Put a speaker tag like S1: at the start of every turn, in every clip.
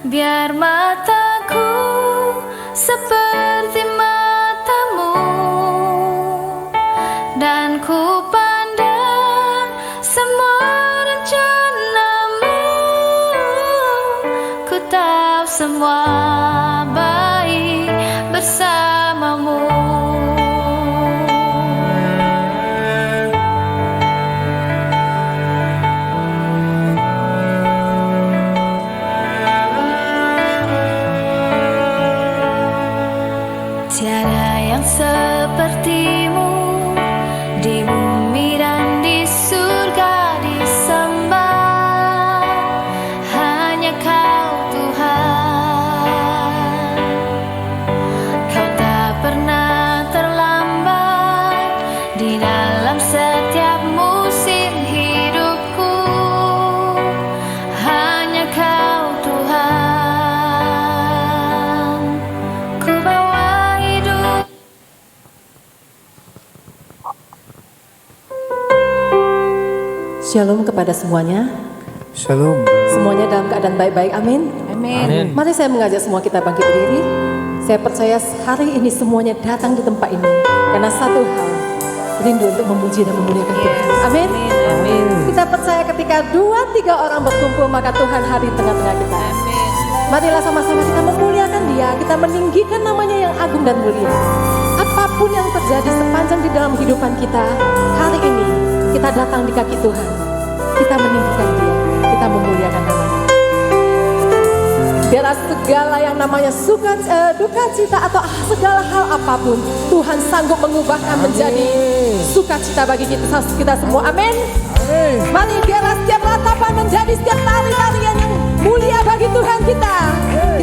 S1: biar mataku seperti matamu, dan ku pandang semua rencanamu. Ku tahu semua baik bersamamu. Tiada yang sepertimu di bumi dan di surga disembah. Hanya Kau Tuhan. Kau tak pernah terlambat di dalam setiap musim hidupku. Hanya Kau Tuhan. Ku bawa hidup.
S2: Shalom kepada semuanya.
S3: Shalom.
S2: Semuanya dalam keadaan baik-baik, amin.
S3: Amin.
S2: Mari saya mengajak semua kita bangkit berdiri. Saya percaya hari ini semuanya datang di tempat ini karena satu hal, rindu untuk memuji dan memuliakan Tuhan. Amin.
S3: Amin.
S2: Kita percaya ketika 2-3 orang berkumpul maka Tuhan hadir di tengah-tengah kita. Marilah sama-sama kita memuliakan Dia, kita meninggikan namanya yang agung dan mulia. Apapun yang terjadi sepanjang di dalam kehidupan kita, hari ini kita datang di kaki Tuhan. Kita meninggikan Dia, kita memuliakan namanya. Biarlah segala yang namanya duka cita atau segala hal apapun, Tuhan sanggup mengubahkan menjadi sukacita bagi kita semua. Amin. Mari biarlah setiap ratapan menjadi setiap tari-tarian yang mulia bagi Tuhan kita.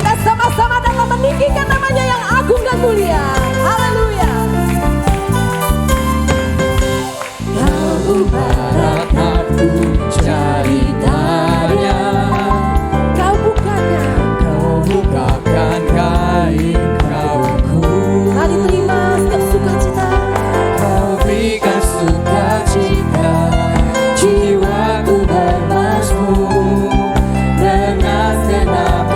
S2: Kita sama-sama dalam meninggikan namanya yang agung dan mulia. Haleluya. Kau ubah
S3: Ratapku ceritanya,
S2: Kau
S3: bukakan kain kaunku.
S2: Mari terima setiap sukacita.
S3: Kau berikan sukacita, jiwaku bermazmur dengan senang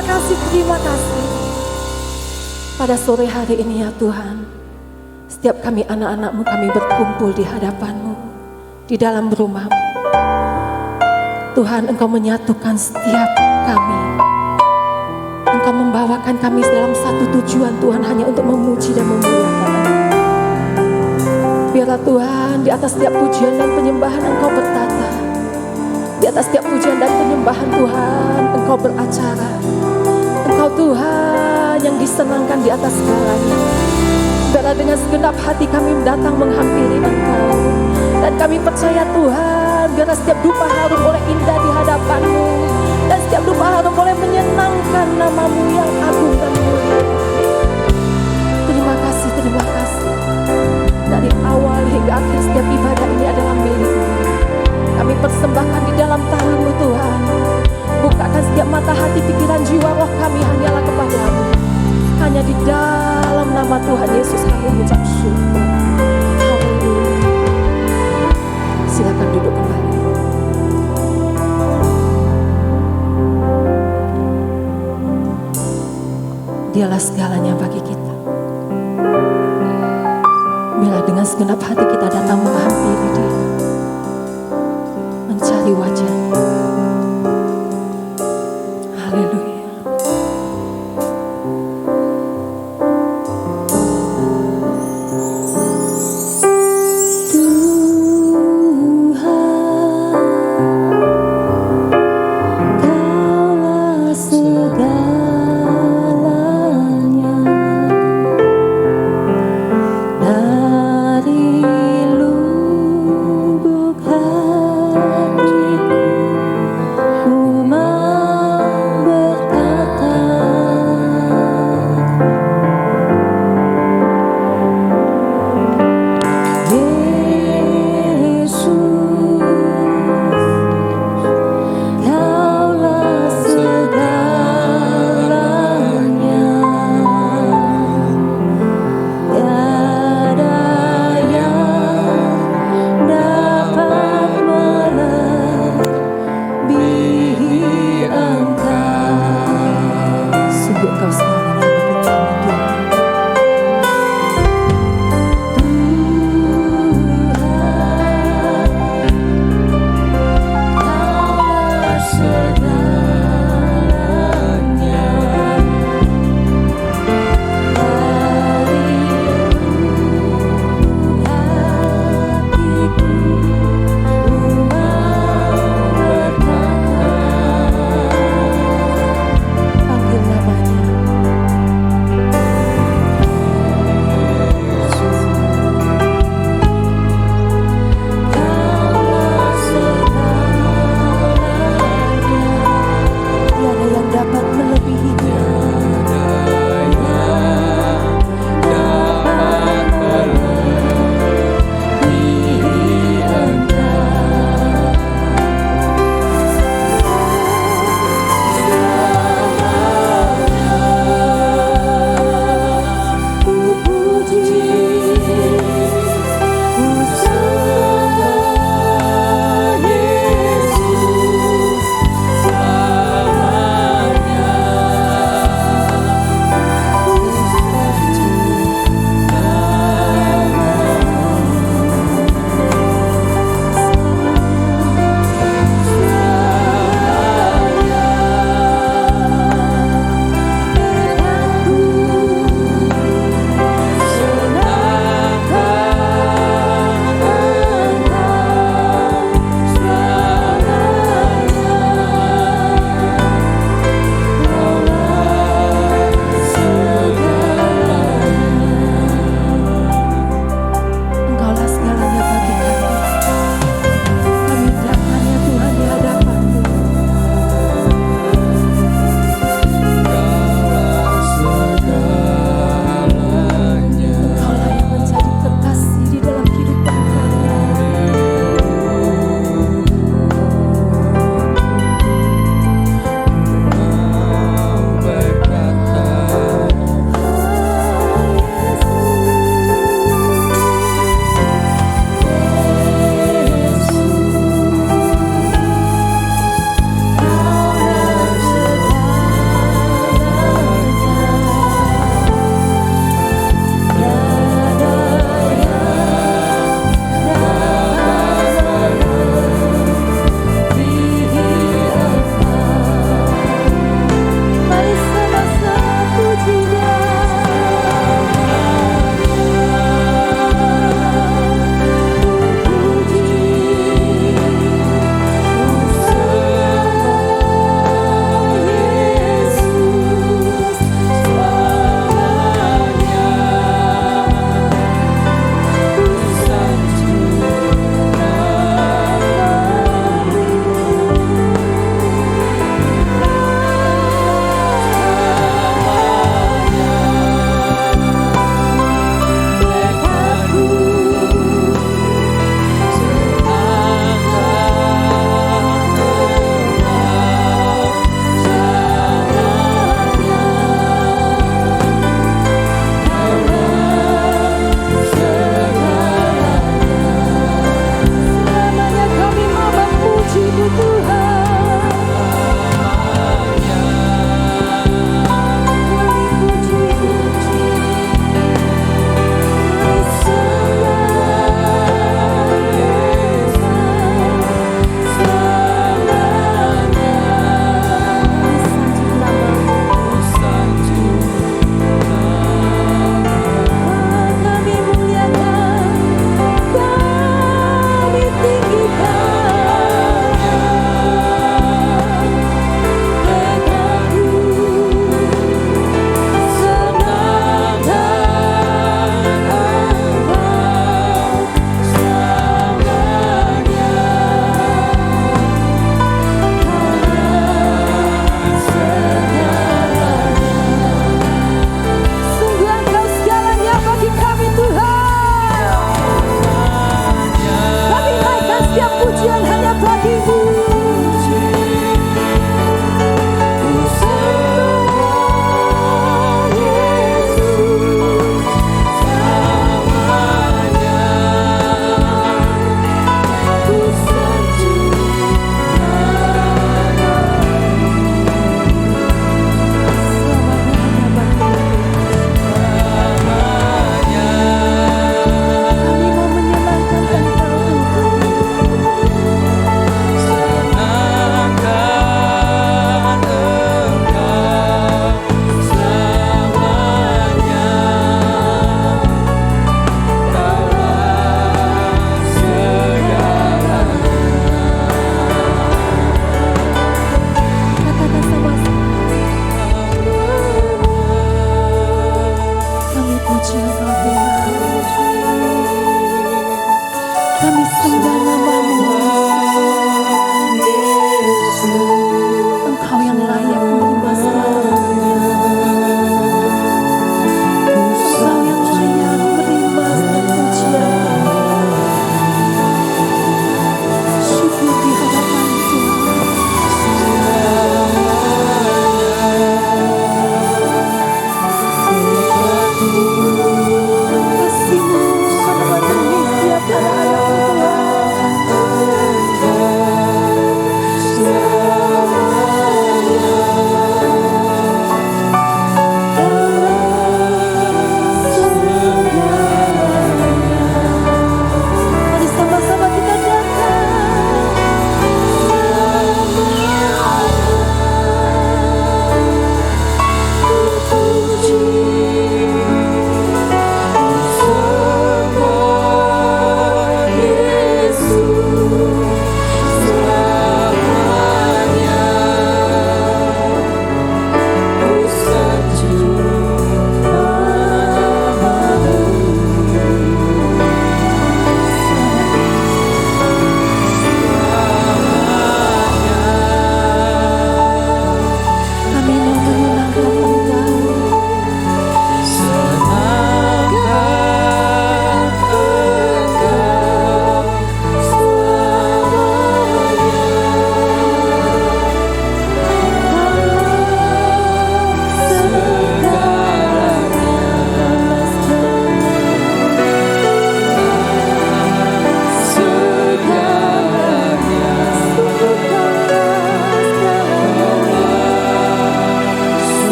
S2: terima kasih. Pada sore hari ini ya Tuhan, setiap kami anak-anak-Mu kami berkumpul di hadapan-Mu, di dalam rumah-Mu. Tuhan, Engkau menyatukan setiap kami. Engkau membawakan kami dalam satu tujuan Tuhan, hanya untuk memuji dan memuliakan. Biarlah Tuhan, di atas setiap pujian dan penyembahan Engkau bertata. Di atas setiap pujian dan penyembahan Tuhan, Engkau beracara. Engkau Tuhan yang disenangkan di atas segalanya. Biarlah dengan segenap hati kami datang menghampiri Engkau. Dan kami percaya Tuhan, biarlah setiap dupa harum boleh indah di hadapan-Mu. Dan setiap dupa harum boleh menyenangkan nama-Mu yang agung dan mulia. Terima kasih, terima kasih. Dari awal hingga akhir setiap ibadah ini adalah milik-Mu. Kami persembahkan di dalam tangan-Mu Tuhan. Bukakan setiap mata hati, pikiran, jiwa, roh kami hanyalah kepada-Mu. Hanya di dalam nama Tuhan Yesus kami mengucap syukur. Haleluya. Silakan duduk kembali. Dialah segalanya bagi kita. Bila dengan segenap hati kita datang menghampiri Dia, mencari wajah-Nya. Haleluya.
S1: Dari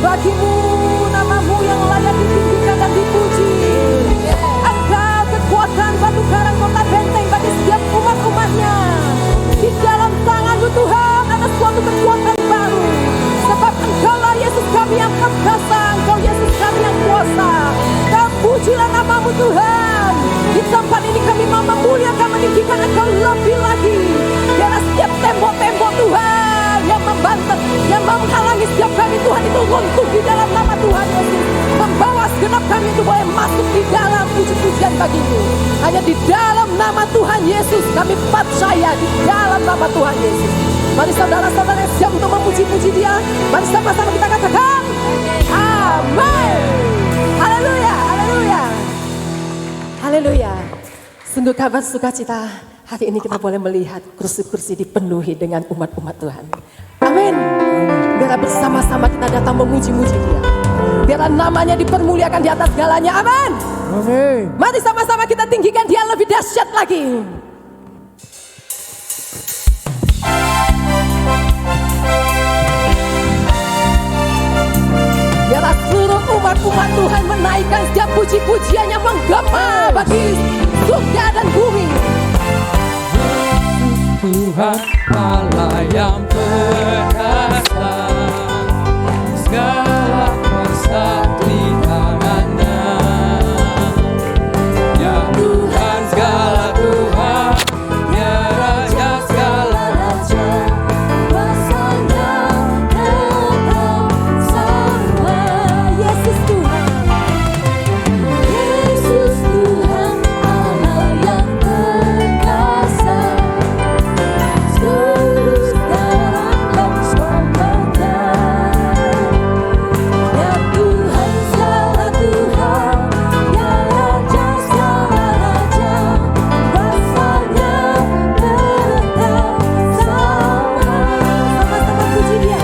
S2: bagimu namamu yang layak ditinggikan dan dipuji. Engkau kekuatan batu karang kota benteng bagi setiap umat-umatnya. Di dalam tanganmu Tuhan ada suatu kekuatan baru. Sebab engkaulah Yesus kami yang perkasa, engkau Yesus kami yang kuasa. Dan pujilah namamu Tuhan. Di tempat ini kami mau memuliakan, meninggikan engkau lebih lagi. Biarlah setiap tembok-tembok Tuhan yang membantah, yang mau menghalangi setiap kami Tuhan itu runtuh di dalam nama Tuhan Yesus. Membawa segenap kami itu boleh masuk di dalam puji-pujian bagimu. Hanya di dalam nama Tuhan Yesus kami percaya, di dalam nama Tuhan Yesus. Mari saudara-saudara yang siap untuk memuji-puji Dia, mari sama-sama kita katakan amin. Haleluya, haleluya, haleluya. Sungguh kabar sukacita hari ini kita boleh melihat kursi-kursi dipenuhi dengan umat-umat Tuhan. Amin. Biarlah bersama-sama kita datang memuji-muji Dia. Biarlah namanya dipermuliakan di atas segalanya. Amin.
S3: Amin.
S2: Mari sama-sama kita tinggikan Dia lebih dahsyat lagi. Biarlah seluruh umat-umat Tuhan menaikkan setiap puji-pujian yang menggema bagi surga dan bumi.
S3: Tuhan Allah yang perkasa, segala kuasa di tangan-Nya. Ya Tuhan segala Tuhan, ya Raja segala Raja.
S1: Kuasanya tetap sama. Yesus Tuhan, Yesus Tuhan Allah yang perkasa, seluruh sekarang dan selamanya. Ya Tuhan segala Tuhan, ya Raja segala Raja. Kuasanya tetap sama. Sama-sama puji Dia.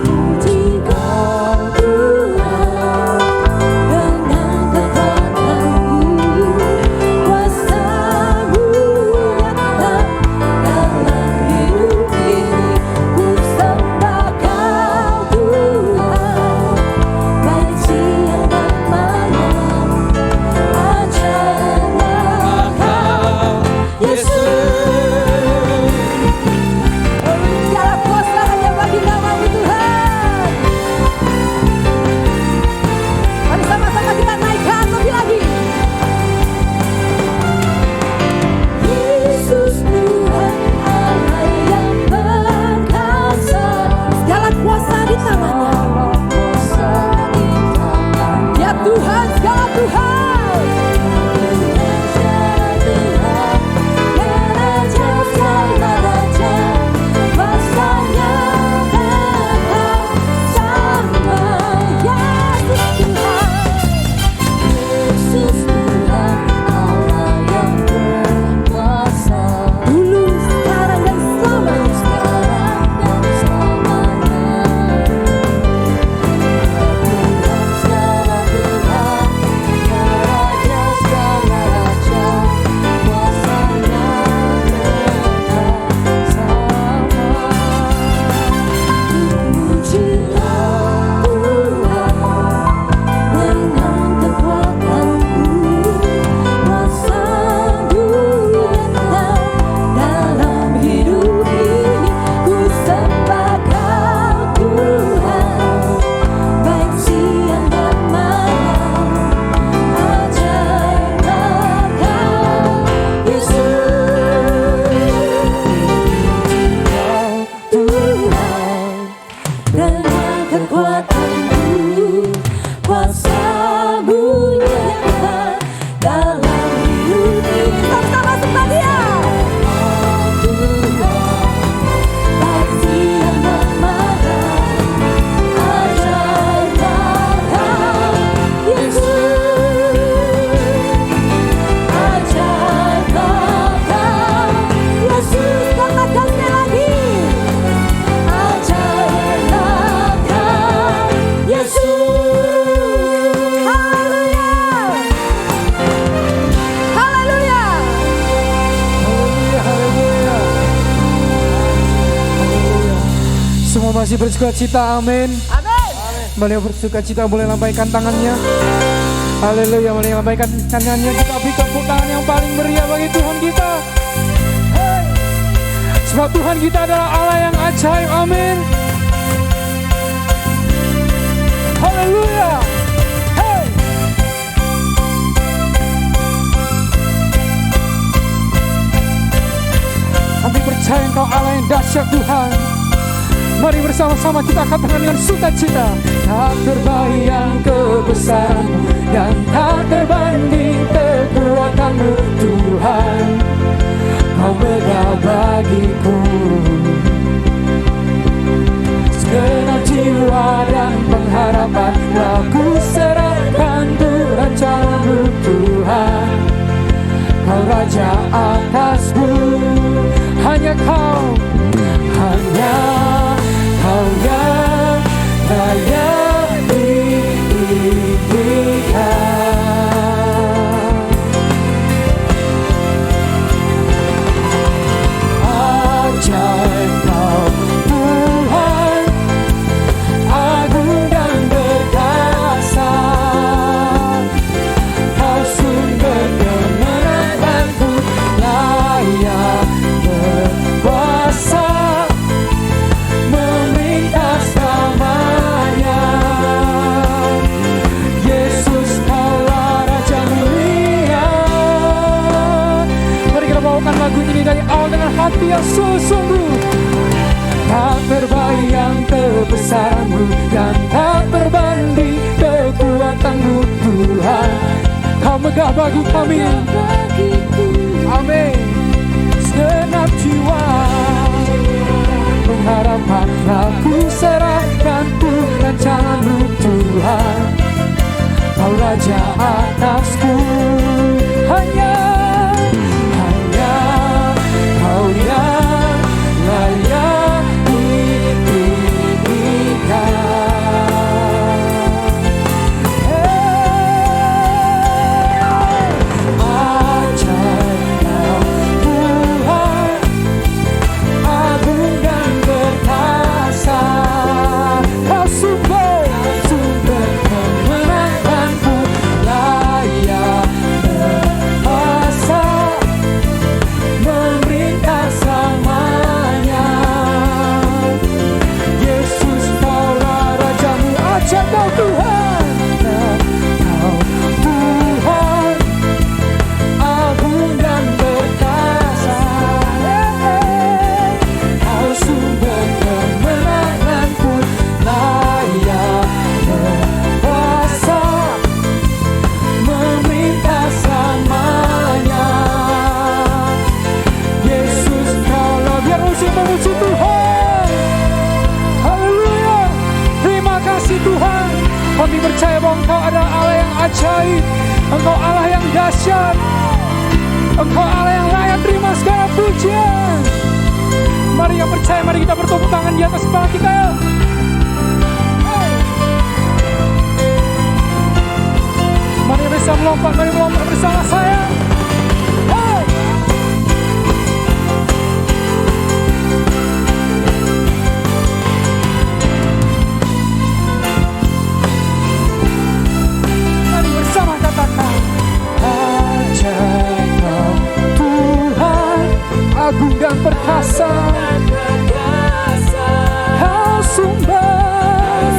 S1: Puji Kau Tuhan dengan kekuatan-Mu, kuasa-Mu nyata dalam hidup ini. Ku sembah Kau Tuhan, baik siang dan malam, ajarlah Kau Yesus.
S2: Segala kuasa hanya bagi namamu Tuhan. Mari sama-sama kita naikkan lebih lagi.
S1: Yesus Tuhan Allah yang perkasa,
S2: Segala kuasa di tangannya.
S1: kuasa di tangan.
S2: Ya Tuhan, segala Tuhan.
S1: Raja Tuhan, ya Raja segala Raja. Kuasanya tetap sama. Yesus Tuhan, Allah yang berkuasa,
S2: Dulu, sekarang dan selamanya.
S1: sekarang dan selamanya. Tuhan segala Tuhan, ya Raja segala Raja. Kuasanya tetap sama. Pujilah Tuhan dengan kekuatan-Mu, kuasa-Mu nyata dalam hidup ini. Ku sembah Kau Tuhan, baik siang dan malam, ajarlah Kau Yesus. Kau Tuhan dengan kekuatan-Mu, kuasa-Mu nyata dalam hidup ini.
S2: Sama-sama sembah Dia.
S1: Tuhan, baik siang dan malam, ajarlah Kau Yesus. Ajarlah Kau Yesus.
S2: Katakan sekali lagi.
S1: Ajarlah Kau Yesus.
S2: Haleluya. Haleluya.
S3: Haleluya, haleluya. Haleluya. Semua masih bersuka cita, amin.
S2: Amin.
S3: Mari yang bersuka cita boleh lambaikan tangannya. Haleluya, mari lambaikan tangannya. Kita beri tepuk tangan yang paling meriah bagi Tuhan kita. Hey. Sebab Tuhan kita adalah Allah yang ajaib. Amin. Haleluya. Hey. Kami percaya Engkau Allah yang dahsyat Tuhan. Mari bersama-sama kita katakan dengan sukacita. Tak terbayang kebesaran dan tak terbanding kekuatan-Mu Tuhan. Kau megah bagiku. Segenap jiwa dan pengharapan telah ku serahkan untuk rencana-Mu Tuhan. Kau Raja atasku, hanya Kau yang layak diinggikan. Ajaib Kau Tuhan, agung dan berkuasa. Kau sumber kemenanganku, layak berkuasa. Lagu ini dari awal dengan hati yang sungguh-sungguh. Tak terbayang kebesaran-Mu dan tak berbanding kekuatan-Mu Tuhan. Kau megah bagi kami. Amin. Segenap jiwa pengharapan aku serahkan untuk rencana-Mu Tuhan. Kau Raja atasku, hanya Kau yang layak ditinggikan. Ajaib Kau Tuhan, agung dan berkuasa. Kau sumber kemenanganku, layak berkuasa. Memerintah selamanya. Yesus Kaulah Raja-Mu, ajaib Kau Tuhan. Kau Tuhan, agung dan berkuasa. Kau sumber kemenanganku, layak berkuasa. Memerintah selamanya. Yesus Kaulah, biar musik memuji Tuhan. Haleluya. Terima kasih Tuhan. Kami percaya bahwa Engkau adalah Allah yang ajaib. Engkau Allah yang dahsyat. Engkau Allah yang layak terima segala pujian. Mari yang percaya, mari kita bertepuk tangan di atas kepala kita. Hey. Mari bisa melompat, mari melompat bersama saya. Hey. Bersama katakan, ajaib Kau Tuhan, agung dan perkasa. Kau sumber,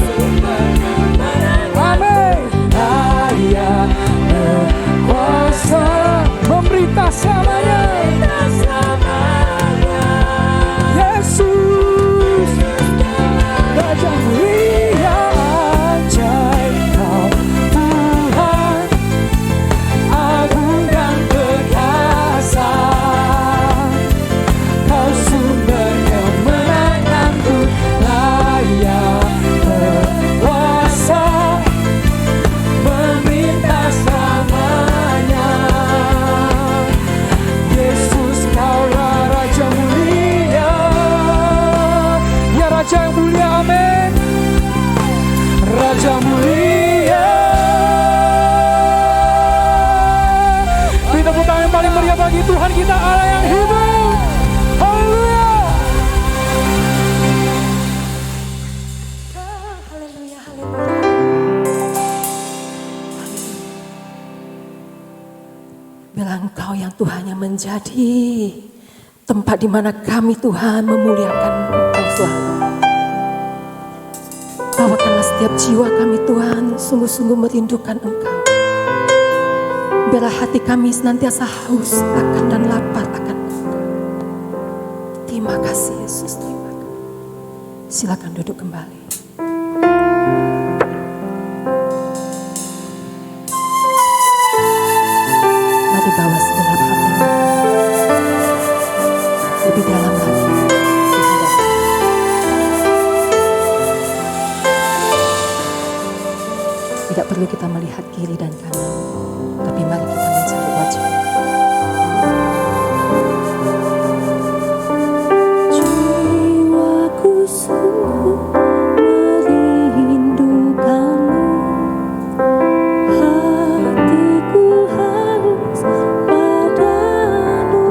S3: amin, layak berkuasa. Memerintah selamanya. Yesus Raja mulia. Ajaib Kau Tuhan, agung dan perkasa. Kau sumber
S2: menjadi tempat di mana kami Tuhan memuliakan Engkau selalu. Bawakanlah setiap jiwa kami Tuhan sungguh-sungguh merindukan Engkau. Biarlah hati kami senantiasa haus akan dan lapar akan Engkau. Terima kasih Yesus, terima kasih. Silakan duduk kembali. Mari bawa segenap hatimu lebih dalam lagi di hadapan. Tidak perlu kita melihat kiri dan kanan, tapi mari kita mencari wajah.
S1: Jiwaku sungguh merindukanmu, hatiku harus padamu.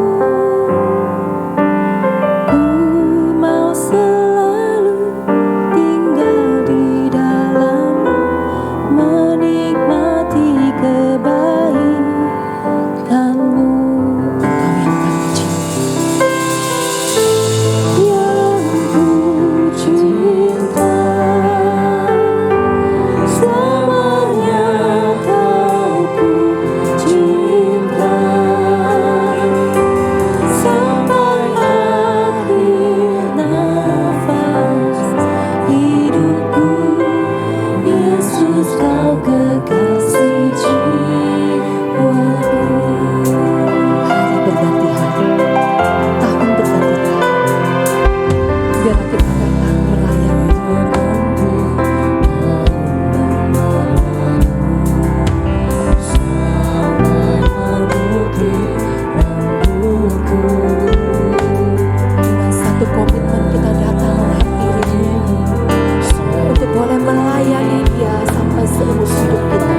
S1: Ku mau selalu tinggal di dalammu, menikmati kebaikanmu. Yang ku cinta, selamanya kau ku cinta, sampai akhir nafas hidupku. Yesus, kau kekasih jiwaku.
S2: Hari berganti hari, tahun berganti tahun. Biarlah kita datang melayani. Dengan satu komitmen kita datang menghampiri untuk boleh melayani Dia sampai seumur hidup kita.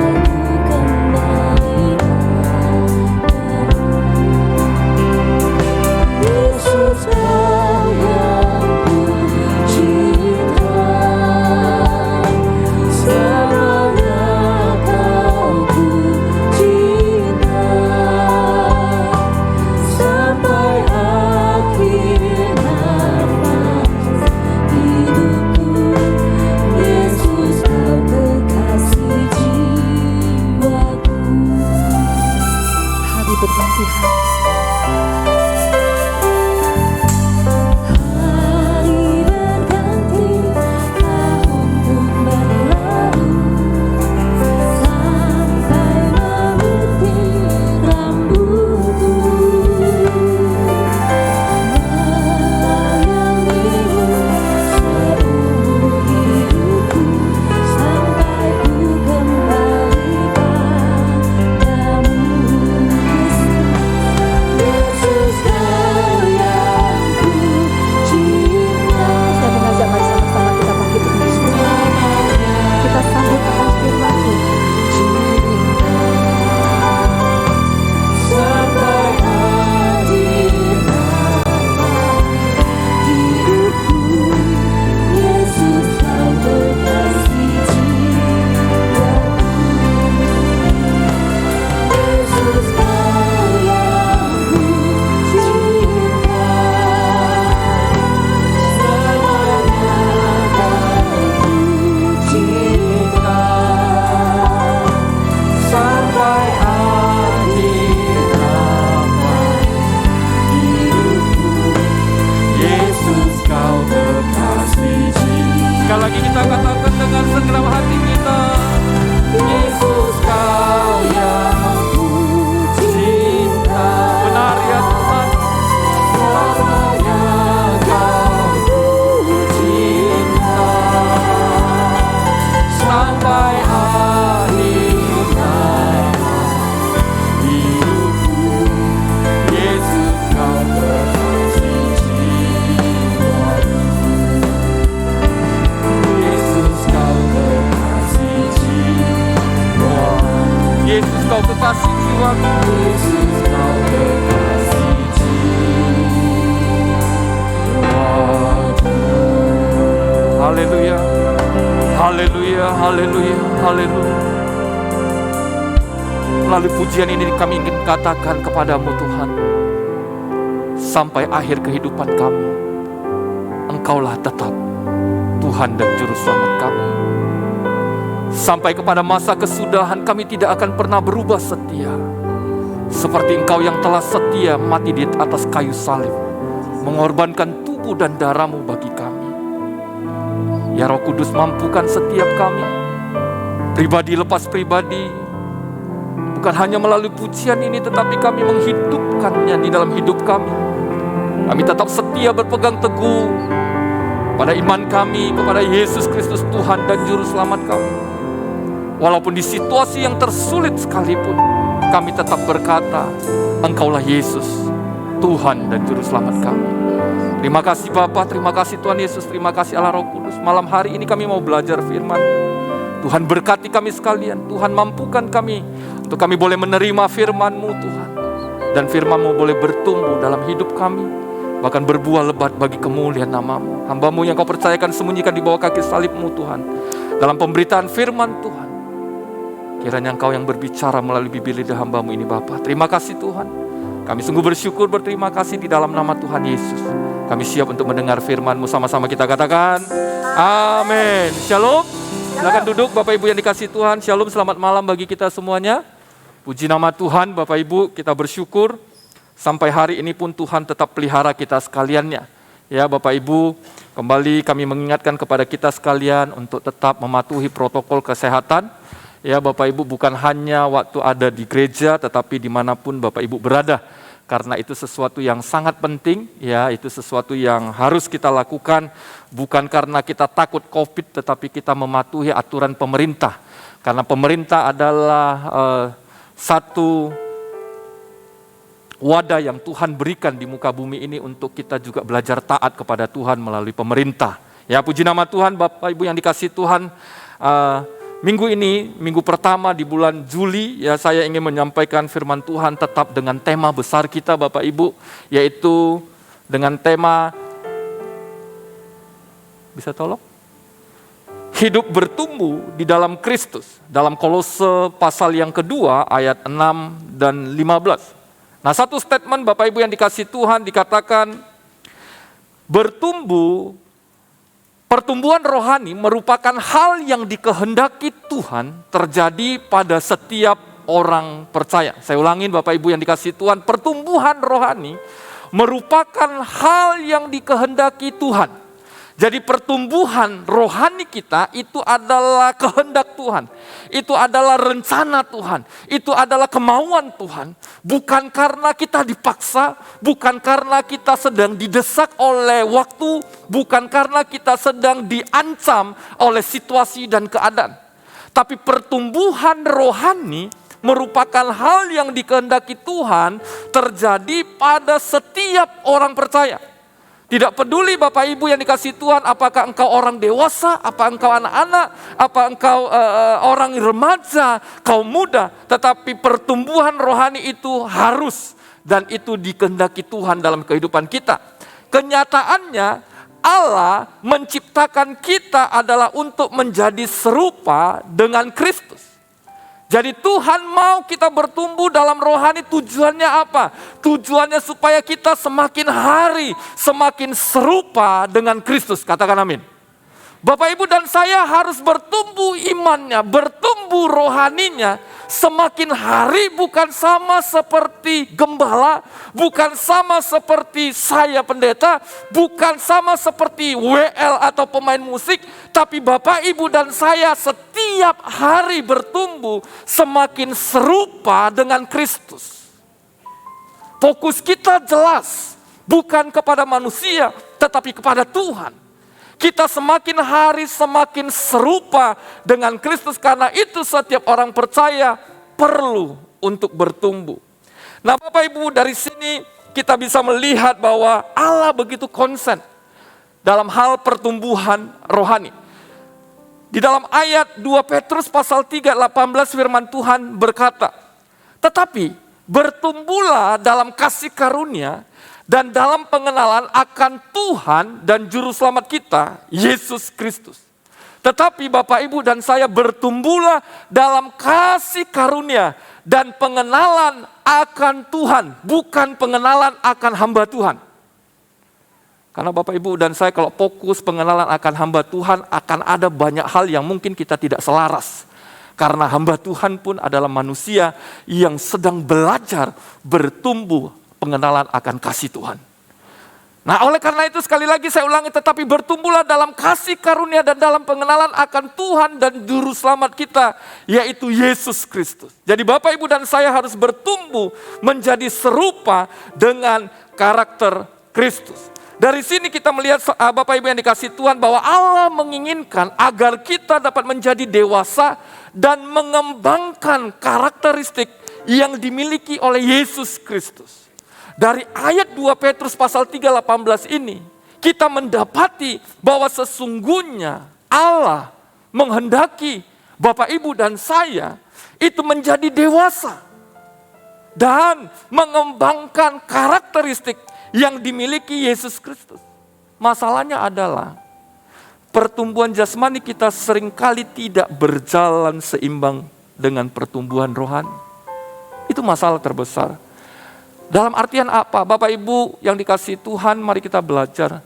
S1: Yesus, kau yang ku cinta, selamanya kau ku cinta, sampai akhir nafas hidupku. Yesus, kau kekasih jiwaku.
S2: Hari berganti hari.
S1: Hari berganti, tahun pun berlalu, sampai memutih rambutku. Melayanimu seumur hidupku, sampai ku kembali padamu. Yesus, kau yang ku cinta.
S2: Saya mengajak mari sama-sama kita bangkit untuk bersyukur. Kita sambut akan firman-Mu.
S1: Sampai akhir nafas hidupku. Yesus, kau kekasih jiwaku. Yesus, kau yang ku cinta, selamanya kau ku cinta, sampai akhir nafas hidupku. Yesus, kau kekasih jiwa.
S3: Sekali lagi kita katakan dengan segenap hati kita.
S1: Yesus, kau yang ku cinta,
S3: Benar ya Tuhan.
S1: selamanya kau ku cinta, sampai akhir nafas hidupku. Yesus, kau kekasih jiwaku. Yesus, kau kekasih jiwaku.
S3: Yesus, kau kekasih jiwaku.
S1: Yesus, kau kekasih jiwaku.
S3: Haleluya. Haleluya, haleluya, haleluya. Melalui pujian ini kami ingin katakan kepadamu Tuhan,
S4: sampai akhir kehidupan kami, Engkaulah tetap Tuhan dan Juru Selamat kami. Sampai kepada masa kesudahan kami tidak akan pernah berubah setia. Seperti Engkau yang telah setia mati di atas kayu salib, mengorbankan tubuh dan darah-Mu bagi kami. Ya Roh Kudus, mampukan setiap kami, pribadi lepas pribadi, bukan hanya melalui pujian ini, tetapi kami menghidupkannya di dalam hidup kami. Kami tetap setia berpegang teguh pada iman kami kepada Yesus Kristus Tuhan dan Juru Selamat kami. Walaupun di situasi yang tersulit sekalipun, kami tetap berkata, Engkaulah Yesus, Tuhan dan Juru Selamat kami. Terima kasih Bapa, terima kasih Tuhan Yesus, terima kasih Allah Roh Kudus. Malam hari ini kami mau belajar firman. Tuhan berkati kami sekalian, Tuhan mampukan kami untuk kami boleh menerima firman-Mu Tuhan. Dan firman-Mu boleh bertumbuh dalam hidup kami, bahkan berbuah lebat bagi kemuliaan nama-Mu. Hamba-Mu yang Kau percayakan sembunyikan di bawah kaki salib-Mu Tuhan. Dalam pemberitaan firman Tuhan, kiranya Engkau yang berbicara melalui bibir lidah hamba-Mu ini Bapa. Terima kasih Tuhan. Kami sungguh bersyukur, berterima kasih di dalam nama Tuhan Yesus. Kami siap untuk mendengar firman-Mu, sama-sama kita katakan amin. Shalom. Silakan duduk Bapak Ibu yang dikasihi Tuhan. Shalom, selamat malam bagi kita semuanya. Puji nama Tuhan Bapak Ibu, kita bersyukur sampai hari ini pun Tuhan tetap pelihara kita sekaliannya. Ya Bapak Ibu, kembali kami mengingatkan kepada kita sekalian untuk tetap mematuhi protokol kesehatan. Ya Bapak Ibu, bukan hanya waktu ada di gereja, tetapi dimanapun Bapak Ibu berada. Karena itu sesuatu yang sangat penting, ya itu sesuatu yang harus kita lakukan. Bukan karena kita takut COVID, tetapi kita mematuhi aturan pemerintah. Karena pemerintah adalah satu wadah yang Tuhan berikan di muka bumi ini untuk kita juga belajar taat kepada Tuhan melalui pemerintah. Ya puji nama Tuhan Bapak Ibu yang dikasihi Tuhan. Minggu ini, minggu pertama di bulan Juli, ya saya ingin menyampaikan firman Tuhan tetap dengan tema besar kita Bapak Ibu, yaitu dengan tema, bisa tolong? Hidup bertumbuh di dalam Kristus, dalam Kolose pasal yang kedua ayat 6 dan 15. Nah satu statement Bapak Ibu yang dikasihi Tuhan dikatakan, pertumbuhan rohani merupakan hal yang dikehendaki Tuhan terjadi pada setiap orang percaya. Saya ulangin Bapak Ibu yang dikasihi Tuhan, pertumbuhan rohani merupakan hal yang dikehendaki Tuhan. Jadi pertumbuhan rohani kita itu adalah kehendak Tuhan. Itu adalah rencana Tuhan. Itu adalah kemauan Tuhan. Bukan karena kita dipaksa, bukan karena kita sedang didesak oleh waktu, bukan karena kita sedang diancam oleh situasi dan keadaan. Tapi pertumbuhan rohani merupakan hal yang dikehendaki Tuhan terjadi pada setiap orang percaya. Tidak peduli Bapak Ibu yang dikasihi Tuhan, apakah engkau orang dewasa, apa engkau anak-anak, apa engkau orang remaja, kaum muda. Tetapi pertumbuhan rohani itu harus dan itu dikehendaki Tuhan dalam kehidupan kita. Kenyataannya Allah menciptakan kita adalah untuk menjadi serupa dengan Kristus. Jadi Tuhan mau kita bertumbuh dalam rohani, tujuannya apa? Tujuannya supaya kita semakin hari, semakin serupa dengan Kristus. Katakan amin. Bapak Ibu dan saya harus bertumbuh imannya, bertumbuh rohaninya. Semakin hari bukan sama seperti gembala, bukan sama seperti saya pendeta, bukan sama seperti WL atau pemain musik. Tapi Bapak Ibu dan saya setiap hari bertumbuh semakin serupa dengan Kristus. Fokus kita jelas, bukan kepada manusia, tetapi kepada Tuhan. Kita semakin hari semakin serupa dengan Kristus. Karena itu setiap orang percaya perlu untuk bertumbuh. Nah Bapak Ibu, dari sini kita bisa melihat bahwa Allah begitu konsen dalam hal pertumbuhan rohani. Di dalam ayat 2 Petrus pasal 3 18 firman Tuhan berkata, tetapi bertumbuhlah dalam kasih karunia dan dalam pengenalan akan Tuhan dan Juru Selamat kita, Yesus Kristus. Tetapi Bapak Ibu dan saya bertumbuhlah dalam kasih karunia dan pengenalan akan Tuhan, bukan pengenalan akan hamba Tuhan. Karena Bapak Ibu dan saya kalau fokus pengenalan akan hamba Tuhan, akan ada banyak hal yang mungkin kita tidak selaras. Karena hamba Tuhan pun adalah manusia yang sedang belajar bertumbuh pengenalan akan kasih Tuhan. Nah, oleh karena itu sekali lagi saya ulangi, tetapi bertumbuhlah dalam kasih karunia dan dalam pengenalan akan Tuhan dan Juru Selamat kita, yaitu Yesus Kristus. Jadi Bapak, Ibu dan saya harus bertumbuh menjadi serupa dengan karakter Kristus. Dari sini kita melihat Bapak Ibu yang dikasih Tuhan bahwa Allah menginginkan agar kita dapat menjadi dewasa dan mengembangkan karakteristik yang dimiliki oleh Yesus Kristus. Dari ayat 2 Petrus pasal 3:18 ini, kita mendapati bahwa sesungguhnya Allah menghendaki Bapak, Ibu dan saya itu menjadi dewasa dan mengembangkan karakteristik yang dimiliki Yesus Kristus. Masalahnya adalah pertumbuhan jasmani kita seringkali tidak berjalan seimbang dengan pertumbuhan rohani. Itu masalah terbesar. Dalam artian apa? Bapak Ibu yang dikasihi Tuhan, mari kita belajar.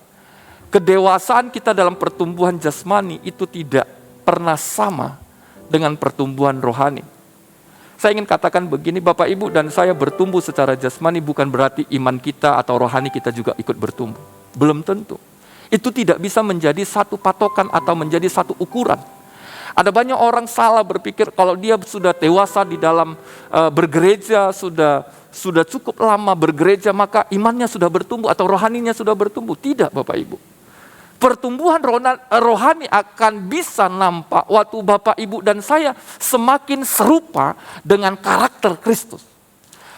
S4: Kedewasaan kita dalam pertumbuhan jasmani itu tidak pernah sama dengan pertumbuhan rohani. Saya ingin katakan begini, Bapak Ibu dan saya bertumbuh secara jasmani bukan berarti iman kita atau rohani kita juga ikut bertumbuh. Belum tentu. Itu tidak bisa menjadi satu patokan atau menjadi satu ukuran. Ada banyak orang salah berpikir kalau dia sudah dewasa di dalam bergereja, sudah cukup lama bergereja, maka imannya sudah bertumbuh atau rohaninya sudah bertumbuh. Tidak Bapak Ibu. Pertumbuhan rohani akan bisa nampak waktu Bapak, Ibu dan saya semakin serupa dengan karakter Kristus.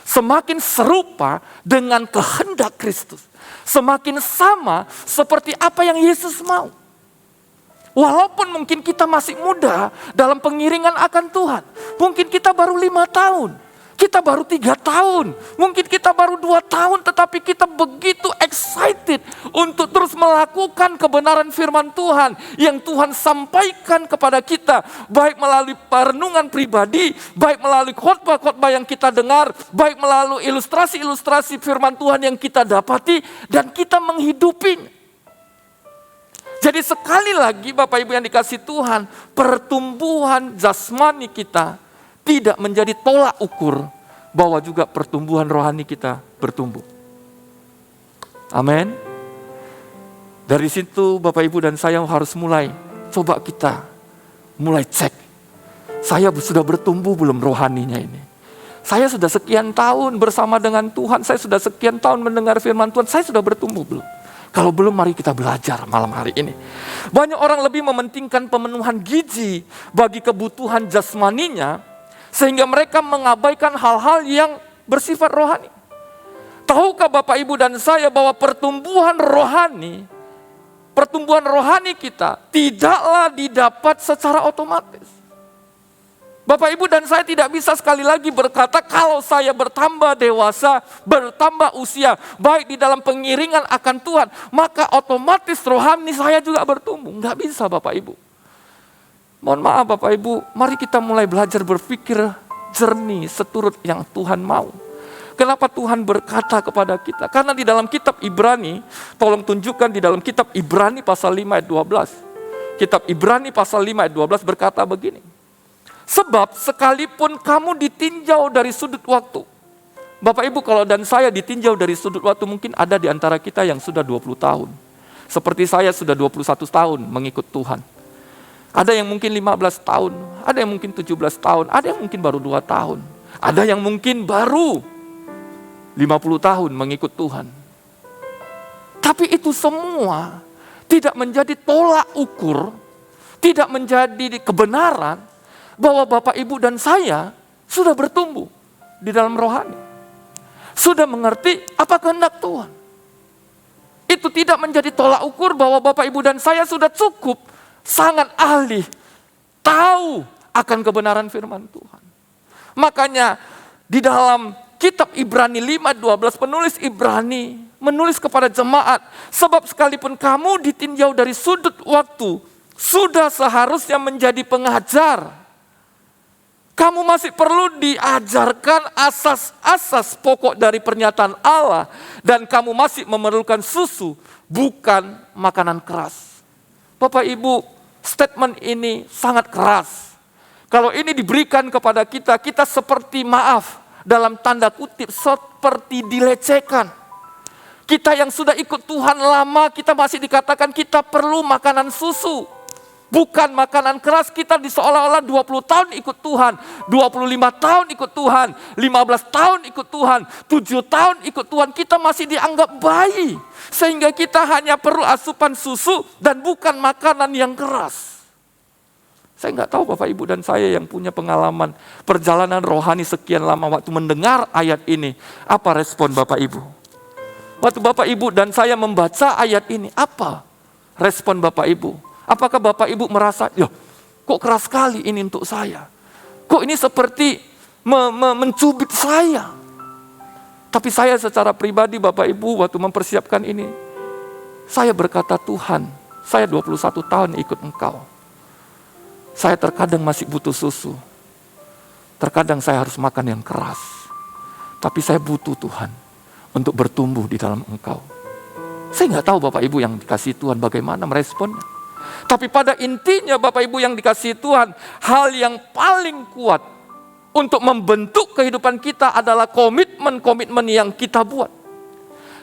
S4: Semakin serupa dengan kehendak Kristus. Semakin sama seperti apa yang Yesus mau. Walaupun mungkin kita masih muda dalam pengiringan akan Tuhan. Mungkin kita baru 5 tahun. Kita baru 3 tahun, mungkin kita baru 2 tahun, tetapi kita begitu excited untuk terus melakukan kebenaran firman Tuhan yang Tuhan sampaikan kepada kita, baik melalui perenungan pribadi, baik melalui khotbah-khotbah yang kita dengar, baik melalui ilustrasi-ilustrasi firman Tuhan yang kita dapati, dan kita menghidupinya. Jadi sekali lagi Bapak Ibu yang dikasihi Tuhan, pertumbuhan jasmani kita tidak menjadi tolak ukur bahwa juga pertumbuhan rohani kita bertumbuh. Amin. Dari situ Bapak Ibu dan saya harus coba kita mulai cek. Saya sudah bertumbuh belum rohaninya ini? Saya sudah sekian tahun bersama dengan Tuhan, saya sudah sekian tahun mendengar firman Tuhan, saya sudah bertumbuh belum? Kalau belum, mari kita belajar malam hari ini. Banyak orang lebih mementingkan pemenuhan gizi bagi kebutuhan jasmaninya, sehingga mereka mengabaikan hal-hal yang bersifat rohani. Tahukah Bapak, Ibu dan saya bahwa pertumbuhan rohani kita tidaklah didapat secara otomatis. Bapak, Ibu dan saya tidak bisa sekali lagi berkata kalau saya bertambah dewasa, bertambah usia, baik di dalam pengiringan akan Tuhan, maka otomatis rohani saya juga bertumbuh. Enggak bisa Bapak Ibu. Mohon maaf Bapak Ibu, mari kita mulai belajar berpikir jernih seturut yang Tuhan mau. Kenapa Tuhan berkata kepada kita? Karena di dalam kitab Ibrani, tolong tunjukkan di dalam kitab Ibrani pasal 5 ayat 12. Kitab Ibrani pasal 5 ayat 12 berkata begini. Sebab sekalipun kamu ditinjau dari sudut waktu. Bapak Ibu kalau dan saya ditinjau dari sudut waktu, mungkin ada di antara kita yang sudah 20 tahun. Seperti saya sudah 21 tahun mengikut Tuhan. Ada yang mungkin 15 tahun, ada yang mungkin 17 tahun, ada yang mungkin baru 2 tahun. Ada yang mungkin baru 50 tahun mengikut Tuhan. Tapi itu semua tidak menjadi tolak ukur, tidak menjadi kebenaran bahwa Bapak, Ibu dan saya sudah bertumbuh di dalam rohani. Sudah mengerti apa kehendak Tuhan. Itu tidak menjadi tolak ukur bahwa Bapak, Ibu dan saya sudah cukup sangat ahli, tahu akan kebenaran firman Tuhan. Makanya di dalam kitab Ibrani 5:12 penulis Ibrani menulis kepada jemaat, sebab sekalipun kamu ditinjau dari sudut waktu, sudah seharusnya menjadi pengajar. Kamu masih perlu diajarkan asas-asas pokok dari pernyataan Allah. Dan kamu masih memerlukan susu, bukan makanan keras. Bapak Ibu, statement ini sangat keras. Kalau ini diberikan kepada kita, kita seperti maaf, dalam tanda kutip, seperti dilecehkan. Kita yang sudah ikut Tuhan lama, kita masih dikatakan kita perlu makanan susu. Bukan makanan keras. Kita seolah-olah 20 tahun ikut Tuhan, 25 tahun ikut Tuhan, 15 tahun ikut Tuhan, 7 tahun ikut Tuhan. Kita masih dianggap bayi. Sehingga kita hanya perlu asupan susu dan bukan makanan yang keras. Saya nggak tahu Bapak Ibu dan saya yang punya pengalaman perjalanan rohani sekian lama waktu mendengar ayat ini. Apa respon Bapak Ibu? Waktu Bapak Ibu dan saya membaca ayat ini, apa respon Bapak Ibu? Apakah Bapak Ibu merasa, ya kok keras sekali ini untuk saya? Kok ini seperti mencubit saya? Tapi saya secara pribadi Bapak Ibu waktu mempersiapkan ini, saya berkata, Tuhan, saya 21 tahun ikut Engkau. Saya terkadang masih butuh susu. Terkadang saya harus makan yang keras. Tapi saya butuh Tuhan untuk bertumbuh di dalam Engkau. Saya nggak tahu Bapak Ibu yang dikasih Tuhan bagaimana meresponnya. Tapi pada intinya Bapak Ibu yang dikasih Tuhan, hal yang paling kuat untuk membentuk kehidupan kita adalah komitmen-komitmen yang kita buat.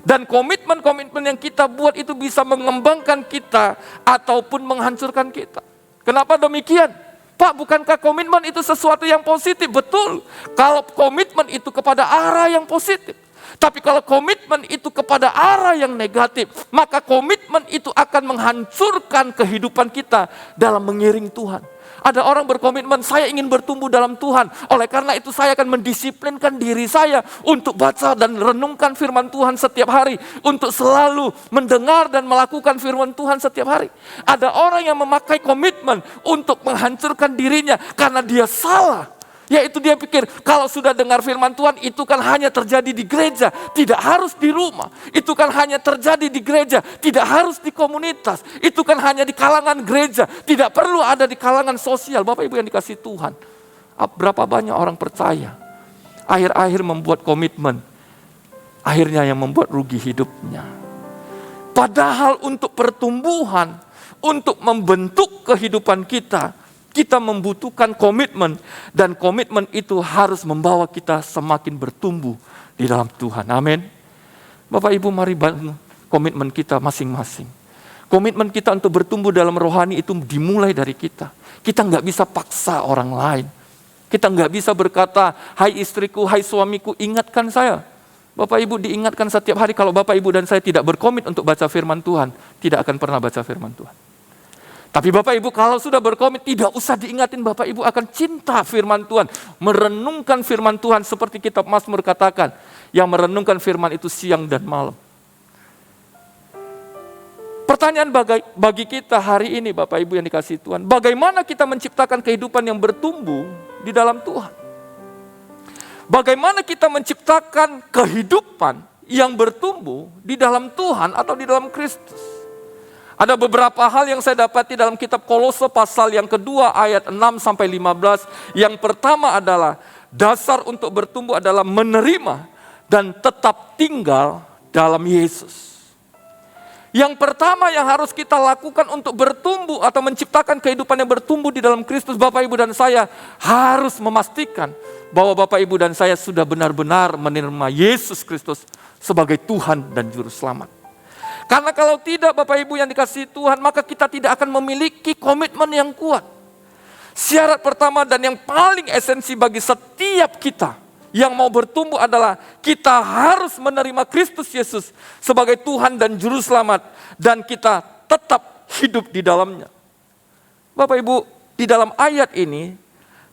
S4: Dan komitmen-komitmen yang kita buat itu bisa mengembangkan kita ataupun menghancurkan kita. Kenapa demikian? Pak, bukankah komitmen itu sesuatu yang positif? Betul, kalau komitmen itu kepada arah yang positif. Tapi kalau komitmen itu kepada arah yang negatif, maka komitmen itu akan menghancurkan kehidupan kita dalam mengiring Tuhan. Ada orang berkomitmen, saya ingin bertumbuh dalam Tuhan. Oleh karena itu saya akan mendisiplinkan diri saya untuk baca dan renungkan firman Tuhan setiap hari. Untuk selalu mendengar dan melakukan firman Tuhan setiap hari. Ada orang yang memakai komitmen untuk menghancurkan dirinya karena dia salah. Yaitu dia pikir kalau sudah dengar firman Tuhan itu kan hanya terjadi di gereja, tidak harus di rumah. Itu kan hanya terjadi di gereja, tidak harus di komunitas. Itu kan hanya di kalangan gereja, tidak perlu ada di kalangan sosial. Bapak Ibu yang dikasih Tuhan, berapa banyak orang percaya akhir-akhir membuat komitmen, akhirnya yang membuat rugi hidupnya. Padahal untuk pertumbuhan, untuk membentuk kehidupan kita membutuhkan komitmen. Dan komitmen itu harus membawa kita semakin bertumbuh di dalam Tuhan. Amin. Bapak Ibu, mari bangun komitmen kita masing-masing. Komitmen kita untuk bertumbuh dalam rohani itu dimulai dari kita. Kita nggak bisa paksa orang lain. Kita nggak bisa berkata, hai istriku, hai suamiku, ingatkan saya. Bapak Ibu diingatkan setiap hari. Kalau Bapak Ibu dan saya tidak berkomit untuk baca firman Tuhan, tidak akan pernah baca firman Tuhan. Tapi Bapak Ibu kalau sudah berkomit, tidak usah diingatin, Bapak Ibu akan cinta firman Tuhan. Merenungkan firman Tuhan seperti kitab Mazmur katakan. Yang merenungkan firman itu siang dan malam. Pertanyaan bagi kita hari ini Bapak Ibu yang dikasihi Tuhan. Bagaimana kita menciptakan kehidupan yang bertumbuh di dalam Tuhan? Bagaimana kita menciptakan kehidupan yang bertumbuh di dalam Tuhan atau di dalam Kristus? Ada beberapa hal yang saya dapati dalam kitab Kolose pasal yang kedua ayat 6-15. Yang pertama adalah dasar untuk bertumbuh adalah menerima dan tetap tinggal dalam Yesus. Yang pertama yang harus kita lakukan untuk bertumbuh atau menciptakan kehidupan yang bertumbuh di dalam Kristus, Bapak Ibu dan saya harus memastikan bahwa Bapak Ibu dan saya sudah benar-benar menerima Yesus Kristus sebagai Tuhan dan Juru Selamat. Karena kalau tidak Bapak Ibu yang dikasihi Tuhan, maka kita tidak akan memiliki komitmen yang kuat. Syarat pertama dan yang paling esensi bagi setiap kita yang mau bertumbuh adalah kita harus menerima Kristus Yesus sebagai Tuhan dan Juru Selamat. Dan kita tetap hidup di dalamnya. Bapak Ibu, di dalam ayat ini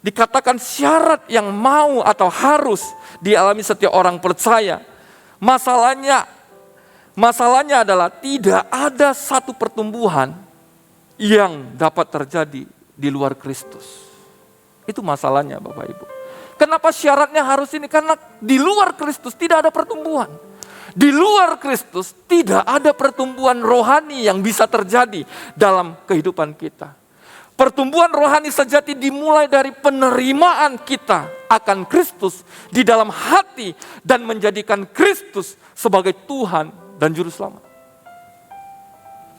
S4: dikatakan syarat yang mau atau harus dialami setiap orang percaya. Masalahnya adalah tidak ada satu pertumbuhan yang dapat terjadi di luar Kristus. Itu masalahnya Bapak Ibu. Kenapa syaratnya harus ini? Karena di luar Kristus tidak ada pertumbuhan. Di luar Kristus tidak ada pertumbuhan rohani yang bisa terjadi dalam kehidupan kita. Pertumbuhan rohani sejati dimulai dari penerimaan kita akan Kristus di dalam hati dan menjadikan Kristus sebagai Tuhan dan Juru Selamat.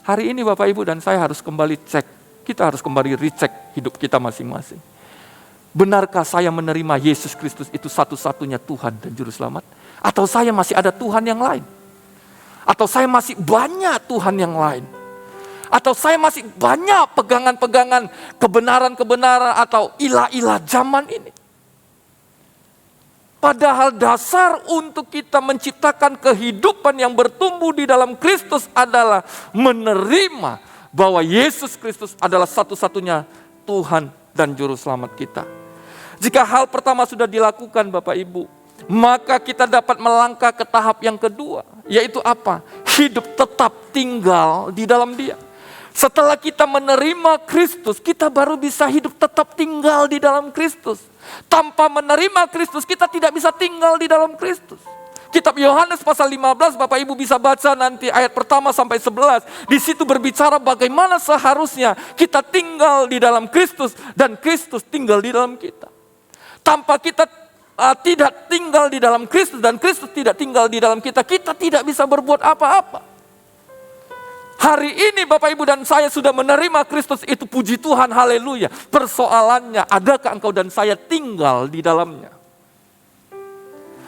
S4: Hari ini Bapak Ibu dan saya harus kembali cek, kita harus kembali recheck hidup kita masing-masing. Benarkah saya menerima Yesus Kristus itu satu-satunya Tuhan dan Juru Selamat? Atau saya masih ada Tuhan yang lain? Atau saya masih banyak Tuhan yang lain? Atau saya masih banyak pegangan-pegangan kebenaran-kebenaran atau ilah-ilah zaman ini. Padahal dasar untuk kita menciptakan kehidupan yang bertumbuh di dalam Kristus adalah menerima bahwa Yesus Kristus adalah satu-satunya Tuhan dan Juru Selamat kita. Jika hal pertama sudah dilakukan Bapak Ibu, maka kita dapat melangkah ke tahap yang kedua, yaitu apa? Hidup tetap tinggal di dalam Dia. Setelah kita menerima Kristus, kita baru bisa hidup tetap tinggal di dalam Kristus. Tanpa menerima Kristus, kita tidak bisa tinggal di dalam Kristus. Kitab Yohanes pasal 15, Bapak Ibu bisa baca nanti ayat pertama sampai 11. Di situ berbicara bagaimana seharusnya kita tinggal di dalam Kristus dan Kristus tinggal di dalam kita. Tanpa kita tidak tinggal di dalam Kristus dan Kristus tidak tinggal di dalam kita, kita tidak bisa berbuat apa-apa. Hari ini Bapak Ibu dan saya sudah menerima Kristus, itu puji Tuhan, haleluya. Persoalannya, adakah engkau dan saya tinggal di dalamnya?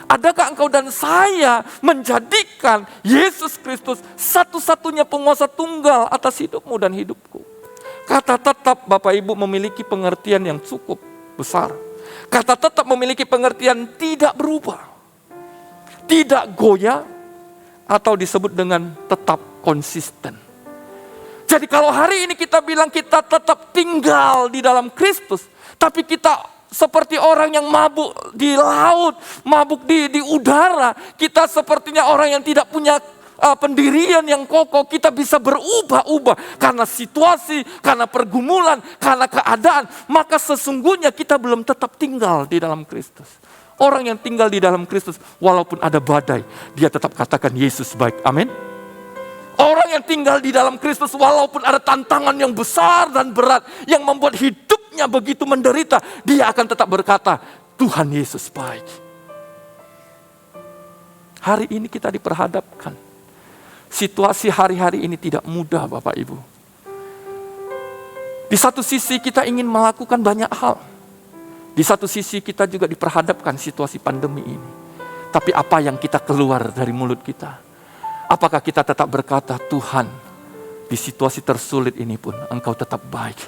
S4: Adakah engkau dan saya menjadikan Yesus Kristus satu-satunya penguasa tunggal atas hidupmu dan hidupku? Kata tetap Bapak Ibu memiliki pengertian yang cukup besar. Kata tetap memiliki pengertian tidak berubah, tidak goyah, atau disebut dengan tetap konsisten. Jadi kalau hari ini kita bilang kita tetap tinggal di dalam Kristus, tapi kita seperti orang yang mabuk di laut, mabuk di udara, kita sepertinya orang yang tidak punya pendirian yang kokoh, kita bisa berubah-ubah karena situasi, karena pergumulan, karena keadaan, maka sesungguhnya kita belum tetap tinggal di dalam Kristus. Orang yang tinggal di dalam Kristus, walaupun ada badai, dia tetap katakan Yesus baik. Amin. Orang yang tinggal di dalam Kristus, walaupun ada tantangan yang besar dan berat, yang membuat hidupnya begitu menderita, dia akan tetap berkata, Tuhan Yesus baik. Hari ini kita diperhadapkan. Situasi hari-hari ini tidak mudah Bapak Ibu. Di satu sisi kita ingin melakukan banyak hal. Di satu sisi kita juga diperhadapkan situasi pandemi ini. Tapi apa yang kita keluar dari mulut kita? Apakah kita tetap berkata, Tuhan, di situasi tersulit ini pun Engkau tetap baik.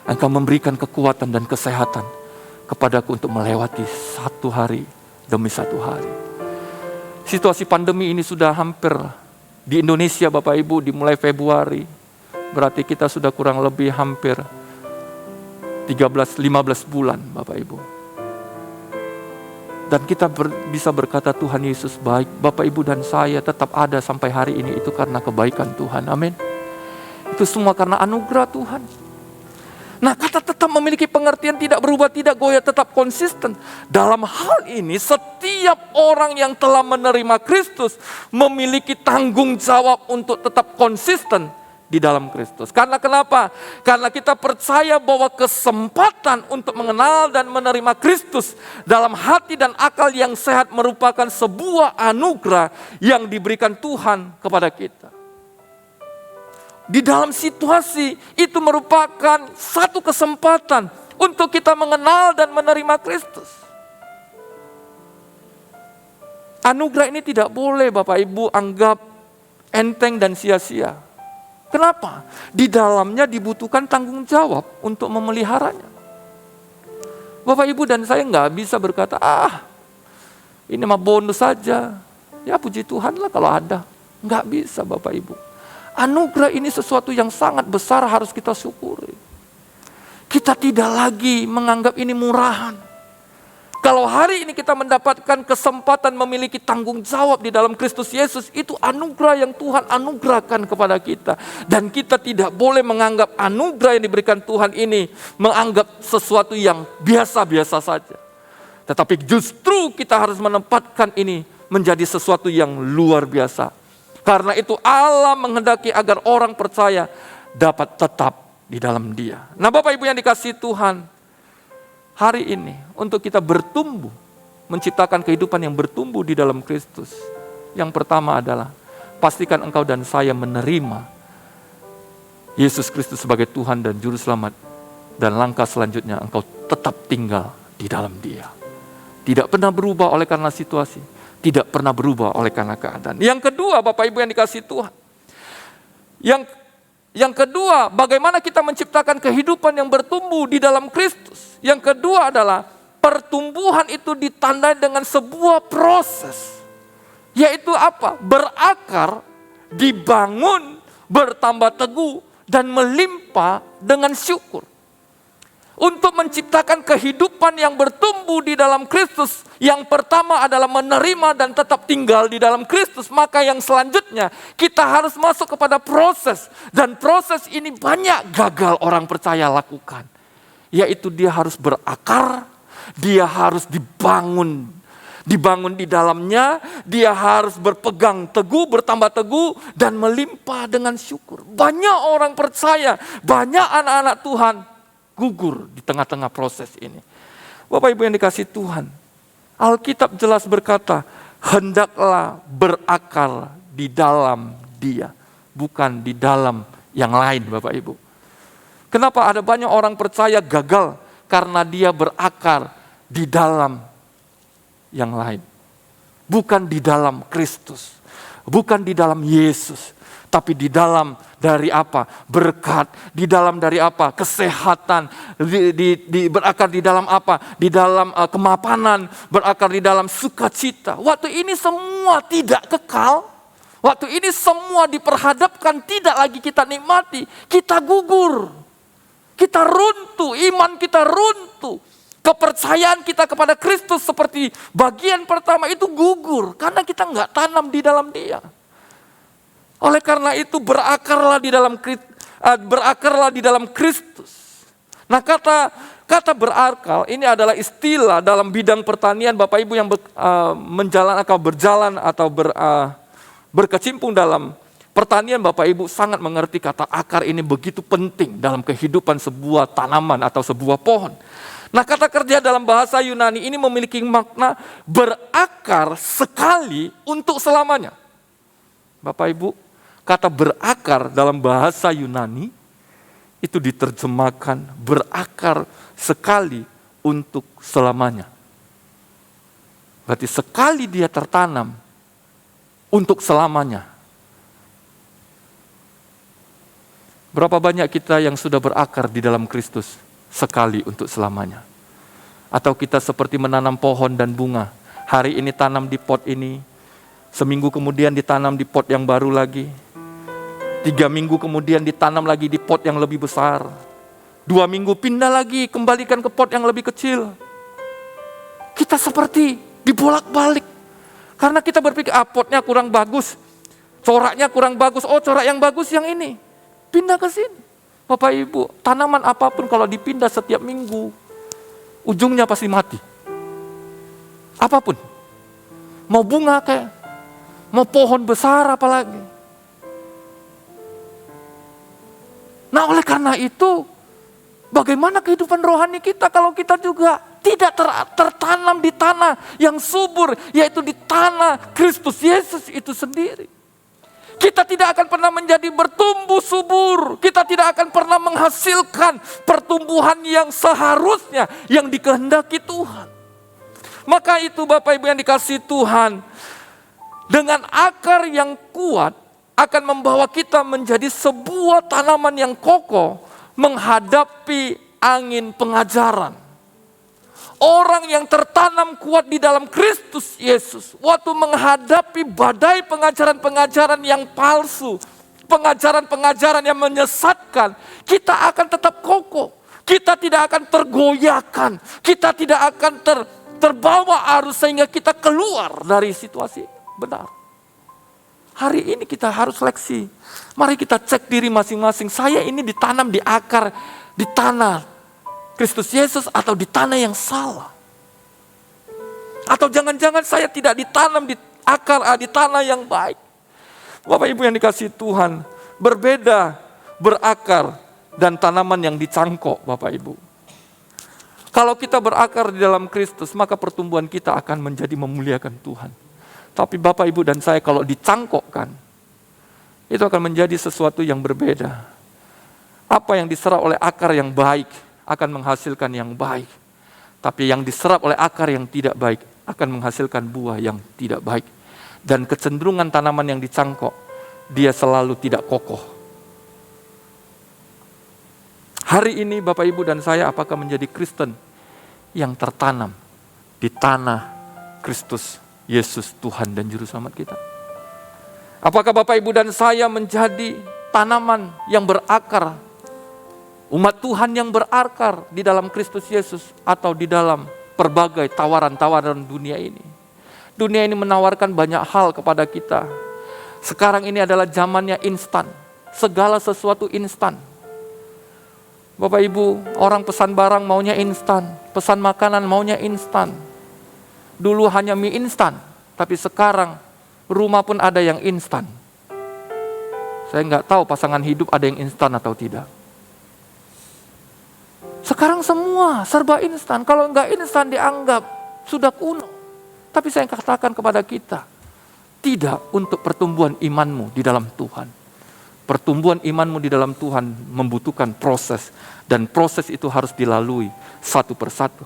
S4: Engkau memberikan kekuatan dan kesehatan kepadaku untuk melewati satu hari demi satu hari. Situasi pandemi ini sudah hampir di Indonesia Bapak Ibu dimulai Februari. Berarti kita sudah kurang lebih hampir 13-15 bulan Bapak Ibu. Dan kita bisa berkata Tuhan Yesus baik, Bapak Ibu dan saya tetap ada sampai hari ini itu karena kebaikan Tuhan, amin. Itu semua karena anugerah Tuhan. Nah, kata tetap memiliki pengertian tidak berubah, tidak goyah, tetap konsisten. Dalam hal ini setiap orang yang telah menerima Kristus memiliki tanggung jawab untuk tetap konsisten di dalam Kristus. Karena kenapa? Karena kita percaya bahwa kesempatan untuk mengenal dan menerima Kristus dalam hati dan akal yang sehat merupakan sebuah anugerah yang diberikan Tuhan kepada kita. Di dalam situasi itu merupakan satu kesempatan untuk kita mengenal dan menerima Kristus. Anugerah ini tidak boleh Bapak Ibu anggap enteng dan sia-sia. Kenapa? Di dalamnya dibutuhkan tanggung jawab untuk memeliharanya. Bapak Ibu dan saya nggak bisa berkata, ini mah bonus saja. Ya puji Tuhan lah kalau ada. Nggak bisa Bapak Ibu. Anugerah ini sesuatu yang sangat besar harus kita syukuri. Kita tidak lagi menganggap ini murahan. Kalau hari ini kita mendapatkan kesempatan memiliki tanggung jawab di dalam Kristus Yesus, itu anugerah yang Tuhan anugerahkan kepada kita. Dan kita tidak boleh menganggap anugerah yang diberikan Tuhan ini menganggap sesuatu yang biasa-biasa saja. Tetapi justru kita harus menempatkan ini menjadi sesuatu yang luar biasa. Karena itu Allah menghendaki agar orang percaya dapat tetap di dalam Dia. Nah, Bapak Ibu yang dikasihi Tuhan, hari ini untuk kita bertumbuh, menciptakan kehidupan yang bertumbuh di dalam Kristus. Yang pertama adalah pastikan engkau dan saya menerima Yesus Kristus sebagai Tuhan dan Juru Selamat. Dan langkah selanjutnya engkau tetap tinggal di dalam Dia. Tidak pernah berubah oleh karena situasi. Tidak pernah berubah oleh karena keadaan. Yang kedua, Bapak Ibu yang dikasihi Tuhan. Yang kedua, bagaimana kita menciptakan kehidupan yang bertumbuh di dalam Kristus. Yang kedua adalah pertumbuhan itu ditandai dengan sebuah proses. Yaitu apa? Berakar, dibangun, bertambah teguh, dan melimpah dengan syukur. Untuk menciptakan kehidupan yang bertumbuh di dalam Kristus, yang pertama adalah menerima dan tetap tinggal di dalam Kristus. Maka yang selanjutnya kita harus masuk kepada proses. Dan proses ini banyak gagal orang percaya lakukan. Yaitu dia harus berakar, dia harus dibangun di dalamnya, dia harus berpegang teguh, bertambah teguh, dan melimpah dengan syukur. Banyak orang percaya, banyak anak-anak Tuhan gugur di tengah-tengah proses ini. Bapak Ibu yang dikasihi Tuhan, Alkitab jelas berkata, hendaklah berakar di dalam Dia, bukan di dalam yang lain, Bapak Ibu. Kenapa ada banyak orang percaya gagal? Karena dia berakar di dalam yang lain. Bukan di dalam Kristus, bukan di dalam Yesus. Tapi di dalam dari apa? Berkat. Di dalam dari apa? Kesehatan. Berakar di dalam apa? Di dalam kemapanan. Berakar di dalam sukacita. Waktu ini semua tidak kekal. Waktu ini semua diperhadapkan tidak lagi kita nikmati. Kita gugur. Kita runtuh. Iman kita runtuh. Kepercayaan kita kepada Kristus seperti bagian pertama itu gugur. Karena kita nggak tanam di dalam Dia. Oleh karena itu berakarlah di dalam Kristus. Nah, kata berakar ini adalah istilah dalam bidang pertanian. Bapak Ibu yang berjalan atau berkecimpung dalam pertanian, Bapak Ibu sangat mengerti kata akar ini begitu penting dalam kehidupan sebuah tanaman atau sebuah pohon. Nah, kata kerja dalam bahasa Yunani ini memiliki makna berakar sekali untuk selamanya. Bapak Ibu, kata berakar dalam bahasa Yunani itu diterjemahkan berakar sekali untuk selamanya. Berarti sekali dia tertanam untuk selamanya. Berapa banyak kita yang sudah berakar di dalam Kristus sekali untuk selamanya? Atau kita seperti menanam pohon dan bunga. Hari ini tanam di pot ini, seminggu kemudian ditanam di pot yang baru lagi. 3 minggu kemudian ditanam lagi di pot yang lebih besar. 2 minggu pindah lagi, kembalikan ke pot yang lebih kecil. Kita seperti dibolak-balik. Karena kita berpikir, potnya kurang bagus. Coraknya kurang bagus, corak yang bagus yang ini. Pindah ke sini. Bapak Ibu, tanaman apapun kalau dipindah setiap minggu, ujungnya pasti mati. Apapun. Mau bunga kayak, mau pohon besar apalagi. Nah, oleh karena itu, bagaimana kehidupan rohani kita kalau kita juga tidak tertanam di tanah yang subur, yaitu di tanah Kristus Yesus itu sendiri. Kita tidak akan pernah menjadi bertumbuh subur, kita tidak akan pernah menghasilkan pertumbuhan yang seharusnya, yang dikehendaki Tuhan. Maka itu Bapak Ibu yang dikasihi Tuhan, dengan akar yang kuat, akan membawa kita menjadi sebuah tanaman yang kokoh menghadapi angin pengajaran. Orang yang tertanam kuat di dalam Kristus Yesus, waktu menghadapi badai pengajaran-pengajaran yang palsu, pengajaran-pengajaran yang menyesatkan, kita akan tetap kokoh. Kita tidak akan tergoyahkan, kita tidak akan terbawa arus sehingga kita keluar dari situasi benar. Hari ini kita harus seleksi. Mari kita cek diri masing-masing. Saya ini ditanam di akar, di tanah Kristus Yesus atau di tanah yang salah. Atau jangan-jangan saya tidak ditanam di akar, di tanah yang baik. Bapak Ibu yang dikasihi Tuhan, berbeda berakar dan tanaman yang dicangkok, Bapak Ibu. Kalau kita berakar di dalam Kristus, maka pertumbuhan kita akan menjadi memuliakan Tuhan. Tapi Bapak, Ibu, dan saya kalau dicangkokkan, itu akan menjadi sesuatu yang berbeda. Apa yang diserap oleh akar yang baik akan menghasilkan yang baik. Tapi yang diserap oleh akar yang tidak baik akan menghasilkan buah yang tidak baik. Dan kecenderungan tanaman yang dicangkok, dia selalu tidak kokoh. Hari ini Bapak, Ibu, dan saya apakah menjadi Kristen yang tertanam di tanah Kristus Yesus Tuhan dan Juru Selamat kita? Apakah Bapak, Ibu, dan saya menjadi tanaman yang berakar, umat Tuhan yang berakar di dalam Kristus Yesus atau di dalam berbagai tawaran-tawaran dunia ini? Dunia ini menawarkan banyak hal kepada kita. Sekarang ini adalah zamannya instan. Segala sesuatu instan. Bapak Ibu, orang pesan barang maunya instan, pesan makanan maunya instan. Dulu hanya mie instan, tapi sekarang rumah pun ada yang instan. Saya nggak tahu pasangan hidup ada yang instan atau tidak. Sekarang semua serba instan, kalau nggak instan dianggap sudah kuno. Tapi saya katakan kepada kita, tidak untuk pertumbuhan imanmu di dalam Tuhan. Pertumbuhan imanmu di dalam Tuhan membutuhkan proses. Dan proses itu harus dilalui satu persatu.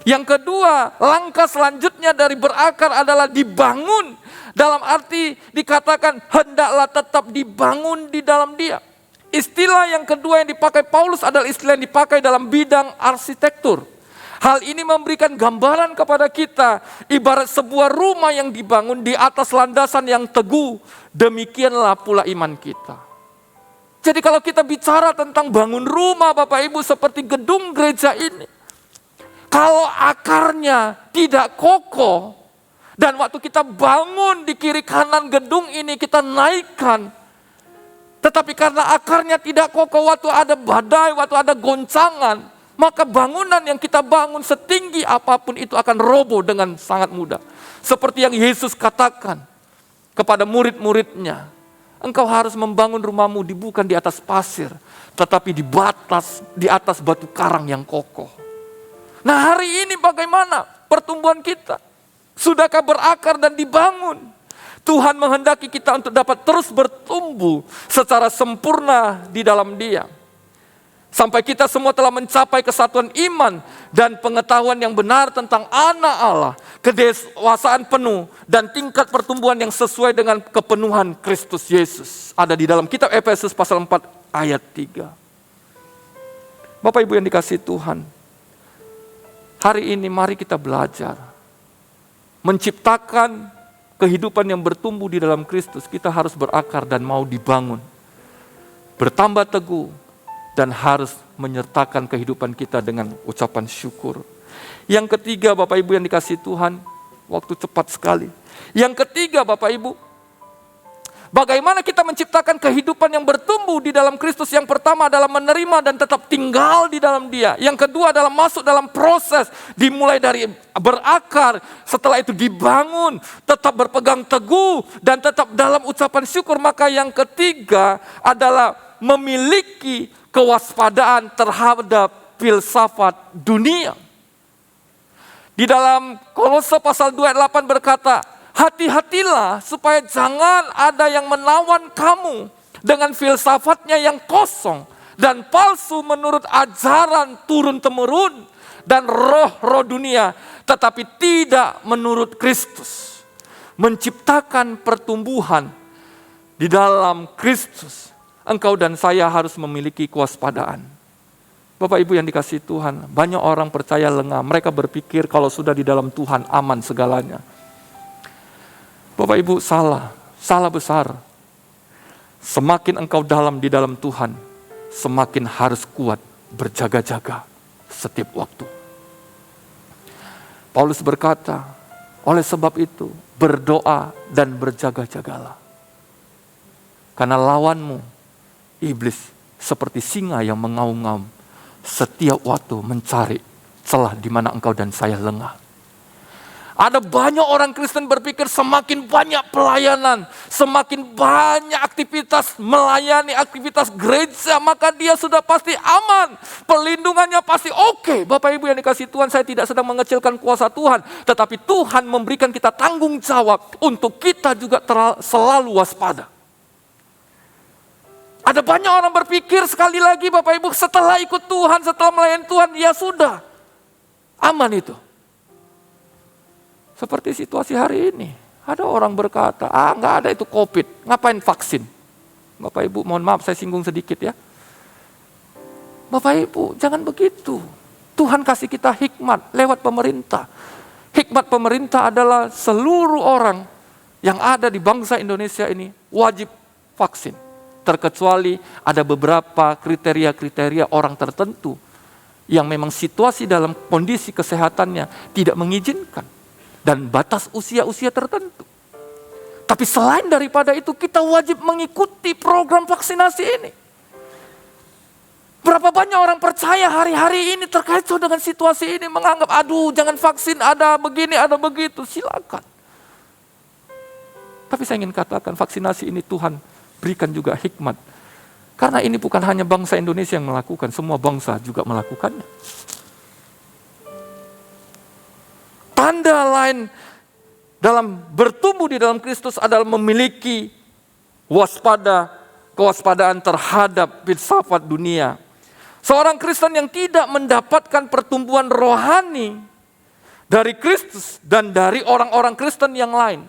S4: Yang kedua, langkah selanjutnya dari berakar adalah dibangun. Dalam arti dikatakan hendaklah tetap dibangun di dalam Dia. Istilah yang kedua yang dipakai Paulus adalah istilah yang dipakai dalam bidang arsitektur. Hal ini memberikan gambaran kepada kita, ibarat sebuah rumah yang dibangun di atas landasan yang teguh. Demikianlah pula iman kita. Jadi kalau kita bicara tentang bangun rumah Bapak Ibu seperti gedung gereja ini, kalau akarnya tidak kokoh, dan waktu kita bangun di kiri kanan gedung ini kita naikkan, tetapi karena akarnya tidak kokoh, waktu ada badai, waktu ada goncangan, maka bangunan yang kita bangun setinggi apapun itu akan roboh dengan sangat mudah. Seperti yang Yesus katakan kepada murid-muridnya, engkau harus membangun rumahmu bukan di atas pasir, tetapi di atas batu karang yang kokoh. Nah, hari ini bagaimana pertumbuhan kita? Sudahkah berakar dan dibangun? Tuhan menghendaki kita untuk dapat terus bertumbuh secara sempurna di dalam Dia. Sampai kita semua telah mencapai kesatuan iman dan pengetahuan yang benar tentang anak Allah, kedewasaan penuh dan tingkat pertumbuhan yang sesuai dengan kepenuhan Kristus Yesus. Ada di dalam kitab Efesus pasal 4 ayat 3. Bapak Ibu yang dikasihi Tuhan, hari ini mari kita belajar menciptakan kehidupan yang bertumbuh di dalam Kristus. Kita harus berakar dan mau dibangun, bertambah teguh, dan harus menyertakan kehidupan kita dengan ucapan syukur. Yang ketiga Bapak Ibu yang dikasihi Tuhan, waktu cepat sekali. Yang ketiga Bapak Ibu, bagaimana kita menciptakan kehidupan yang bertumbuh di dalam Kristus? Yang pertama adalah menerima dan tetap tinggal di dalam Dia. Yang kedua adalah masuk dalam proses, dimulai dari berakar, setelah itu dibangun, tetap berpegang teguh, dan tetap dalam ucapan syukur. Maka yang ketiga adalah memiliki kewaspadaan terhadap filsafat dunia. Di dalam Kolose pasal 2 ayat 8 berkata, hati-hatilah supaya jangan ada yang menawan kamu dengan filsafatnya yang kosong dan palsu menurut ajaran turun-temurun dan roh-roh dunia, tetapi tidak menurut Kristus. Menciptakan pertumbuhan di dalam Kristus, engkau dan saya harus memiliki kewaspadaan. Bapak Ibu yang dikasihi Tuhan, banyak orang percaya lengah. Mereka berpikir kalau sudah di dalam Tuhan aman segalanya. Bapak Ibu salah besar. Semakin engkau di dalam Tuhan, semakin harus kuat berjaga-jaga setiap waktu. Paulus berkata, oleh sebab itu berdoa dan berjaga-jagalah. Karena lawanmu, iblis, seperti singa yang mengaum-ngaum, setiap waktu mencari celah di mana engkau dan saya lengah. Ada banyak orang Kristen berpikir semakin banyak pelayanan, semakin banyak aktivitas melayani, aktivitas gereja, maka dia sudah pasti aman. Perlindungannya pasti oke. Bapak Ibu yang dikasihi Tuhan, saya tidak sedang mengecilkan kuasa Tuhan. Tetapi Tuhan memberikan kita tanggung jawab untuk kita juga selalu waspada. Ada banyak orang berpikir sekali lagi Bapak Ibu, setelah ikut Tuhan, setelah melayani Tuhan, ya sudah. Aman itu. Seperti situasi hari ini. Ada orang berkata, nggak ada itu COVID, ngapain vaksin? Bapak Ibu, mohon maaf saya singgung sedikit ya. Bapak Ibu, jangan begitu. Tuhan kasih kita hikmat lewat pemerintah. Hikmat pemerintah adalah seluruh orang yang ada di bangsa Indonesia ini wajib vaksin. Terkecuali ada beberapa kriteria-kriteria orang tertentu yang memang situasi dalam kondisi kesehatannya tidak mengizinkan. Dan batas usia-usia tertentu. Tapi selain daripada itu, kita wajib mengikuti program vaksinasi ini. Berapa banyak orang percaya hari-hari ini terkait dengan situasi ini, menganggap, aduh jangan vaksin, ada begini, ada begitu, silakan. Tapi saya ingin katakan, vaksinasi ini Tuhan berikan juga hikmat. Karena ini bukan hanya bangsa Indonesia yang melakukan, semua bangsa juga melakukannya. Tanda lain dalam bertumbuh di dalam Kristus adalah memiliki kewaspadaan terhadap filsafat dunia. Seorang Kristen yang tidak mendapatkan pertumbuhan rohani dari Kristus dan dari orang-orang Kristen yang lain,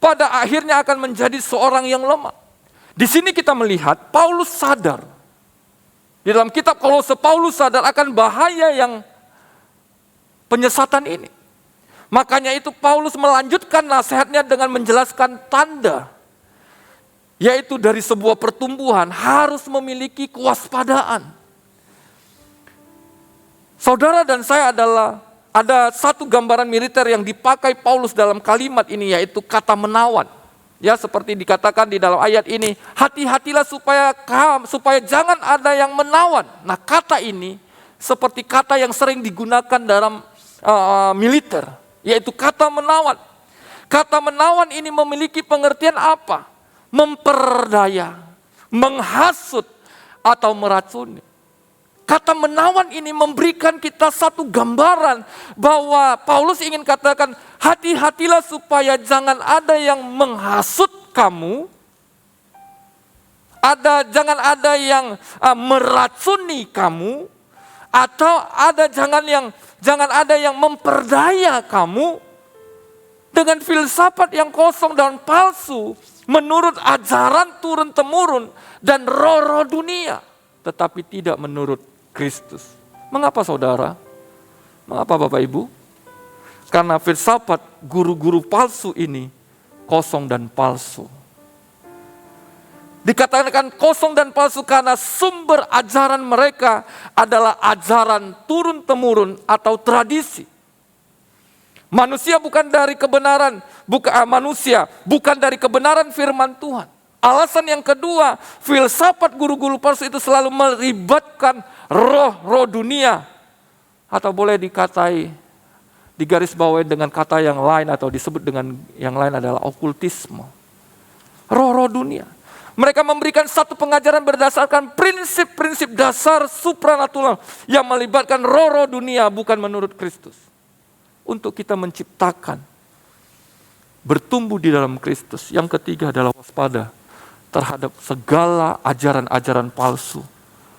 S4: pada akhirnya akan menjadi seorang yang lemah. Di sini kita melihat Paulus sadar. Di dalam kitab Kolose, Paulus sadar akan bahaya yang penyesatan ini. Makanya itu Paulus melanjutkan nasihatnya dengan menjelaskan tanda. Yaitu dari sebuah pertumbuhan harus memiliki kewaspadaan. Saudara dan saya ada satu gambaran militer yang dipakai Paulus dalam kalimat ini, yaitu kata menawan. Ya, seperti dikatakan di dalam ayat ini, hati-hatilah supaya jangan ada yang menawan. Nah, kata ini seperti kata yang sering digunakan dalam militer. Yaitu kata menawan. Kata menawan ini memiliki pengertian apa? Memperdaya, menghasut, atau meracuni. Kata menawan ini memberikan kita satu gambaran bahwa Paulus ingin katakan, hati-hatilah supaya jangan ada yang menghasut kamu, jangan ada yang meracuni kamu, atau jangan ada yang memperdaya kamu dengan filsafat yang kosong dan palsu menurut ajaran turun-temurun dan roh-roh dunia, tetapi tidak menurut Kristus. Mengapa saudara? Mengapa Bapak Ibu? Karena filsafat guru-guru palsu ini kosong dan palsu. Dikatakan kosong dan palsu karena sumber ajaran mereka adalah ajaran turun-temurun atau tradisi. Manusia bukan dari kebenaran firman Tuhan. Alasan yang kedua, filsafat guru-guru palsu itu selalu melibatkan roh-roh dunia. Atau boleh digarisbawahi dengan kata yang lain atau disebut dengan yang lain adalah okultisme. Roh-roh dunia. Mereka memberikan satu pengajaran berdasarkan prinsip-prinsip dasar supranatural yang melibatkan roh-roh dunia bukan menurut Kristus. Untuk kita menciptakan, bertumbuh di dalam Kristus. Yang ketiga adalah waspada terhadap segala ajaran-ajaran palsu.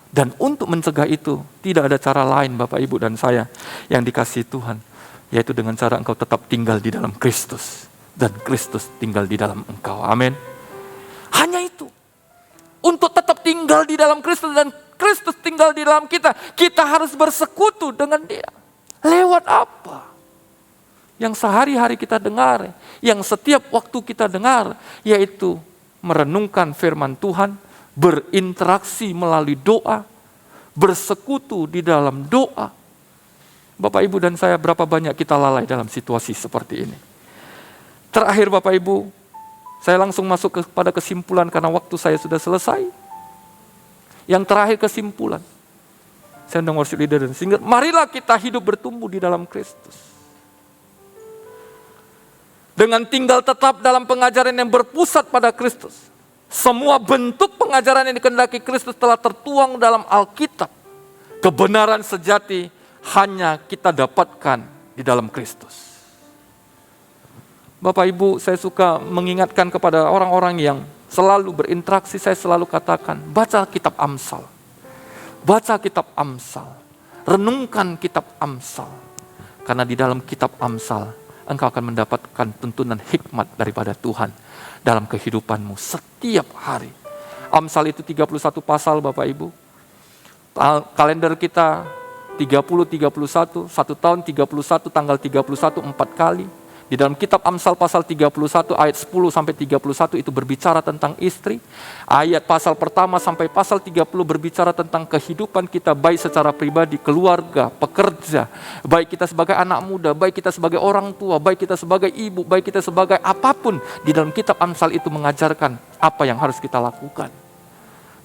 S4: Dan untuk mencegah itu, tidak ada cara lain Bapak Ibu dan saya yang dikasihi Tuhan. Yaitu dengan cara engkau tetap tinggal di dalam Kristus. Dan Kristus tinggal di dalam engkau. Amin. Hanya itu. Untuk tetap tinggal di dalam Kristus dan Kristus tinggal di dalam kita, kita harus bersekutu dengan Dia. Lewat apa? Yang sehari-hari kita dengar, yang setiap waktu kita dengar, yaitu merenungkan firman Tuhan, berinteraksi melalui doa, bersekutu di dalam doa. Bapak Ibu dan saya, berapa banyak kita lalai dalam situasi seperti ini. Terakhir Bapak Ibu, saya langsung masuk kepada kesimpulan karena waktu saya sudah selesai. Yang terakhir kesimpulan. Saya undang worship leader dan singer. Marilah kita hidup bertumbuh di dalam Kristus. dengan tinggal tetap dalam pengajaran yang berpusat pada Kristus. Semua bentuk pengajaran yang dikehendaki Kristus telah tertuang dalam Alkitab. Kebenaran sejati hanya kita dapatkan di dalam Kristus. Bapak Ibu, saya suka mengingatkan kepada orang-orang yang selalu berinteraksi, saya selalu katakan, baca kitab Amsal. Baca kitab Amsal. Renungkan kitab Amsal. Karena di dalam kitab Amsal, engkau akan mendapatkan tuntunan hikmat daripada Tuhan dalam kehidupanmu setiap hari. Amsal itu 31 pasal Bapak Ibu. Kalender kita 30-31, 1 tahun 31, tanggal 31 4 kali. Di dalam kitab Amsal pasal 31 ayat 10 sampai 31 itu berbicara tentang istri. Ayat pasal pertama sampai pasal 30 berbicara tentang kehidupan kita baik secara pribadi, keluarga, pekerja. Baik kita sebagai anak muda, baik kita sebagai orang tua, baik kita sebagai ibu, baik kita sebagai apapun. Di dalam kitab Amsal itu mengajarkan apa yang harus kita lakukan.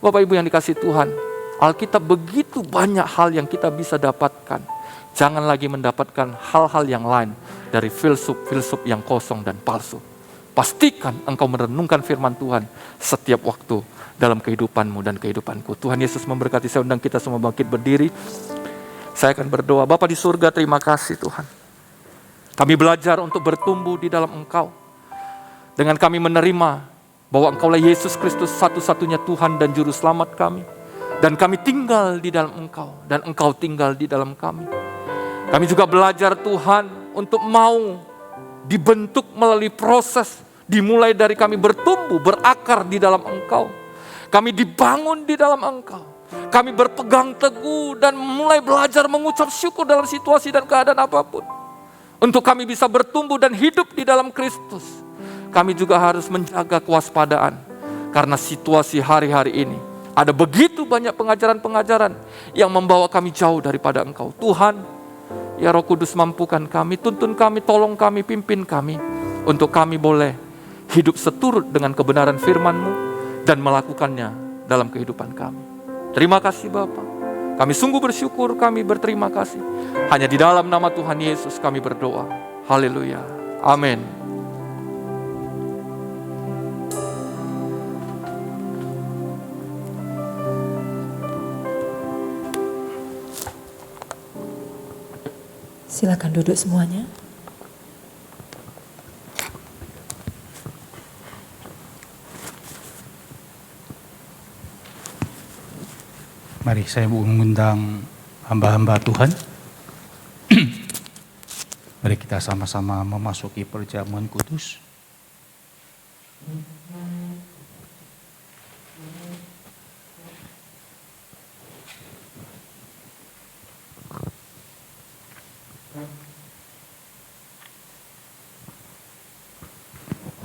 S4: Bapak Ibu yang dikasihi Tuhan, Alkitab begitu banyak hal yang kita bisa dapatkan. Jangan lagi mendapatkan hal-hal yang lain dari filsuf-filsuf yang kosong dan palsu. Pastikan engkau merenungkan firman Tuhan setiap waktu dalam kehidupanmu dan kehidupanku. Tuhan Yesus memberkati. Saya undang kita semua bangkit berdiri. Saya akan berdoa. Bapa di surga, terima kasih Tuhan. Kami belajar untuk bertumbuh di dalam Engkau. Dengan kami menerima bahwa Engkaulah Yesus Kristus satu-satunya Tuhan dan Juru Selamat kami. Dan kami tinggal di dalam Engkau. Dan Engkau tinggal di dalam kami. Kami juga belajar Tuhan untuk mau dibentuk melalui proses. Dimulai dari kami bertumbuh, berakar di dalam Engkau. Kami dibangun di dalam Engkau. Kami berpegang teguh dan mulai belajar mengucap syukur dalam situasi dan keadaan apapun. Untuk kami bisa bertumbuh dan hidup di dalam Kristus. Kami juga harus menjaga kewaspadaan. Karena situasi hari-hari ini ada begitu banyak pengajaran-pengajaran yang membawa kami jauh daripada Engkau. Tuhan, ya Roh Kudus mampukan kami, tuntun kami, tolong kami, pimpin kami. Untuk kami boleh hidup seturut dengan kebenaran firman-Mu dan melakukannya dalam kehidupan kami. Terima kasih Bapa. Kami sungguh bersyukur, kami berterima kasih. Hanya di dalam nama Tuhan Yesus kami berdoa. Haleluya. Amin.
S2: Silakan duduk semuanya.
S5: Mari saya mengundang hamba-hamba Tuhan. Mari kita sama-sama memasuki perjamuan kudus.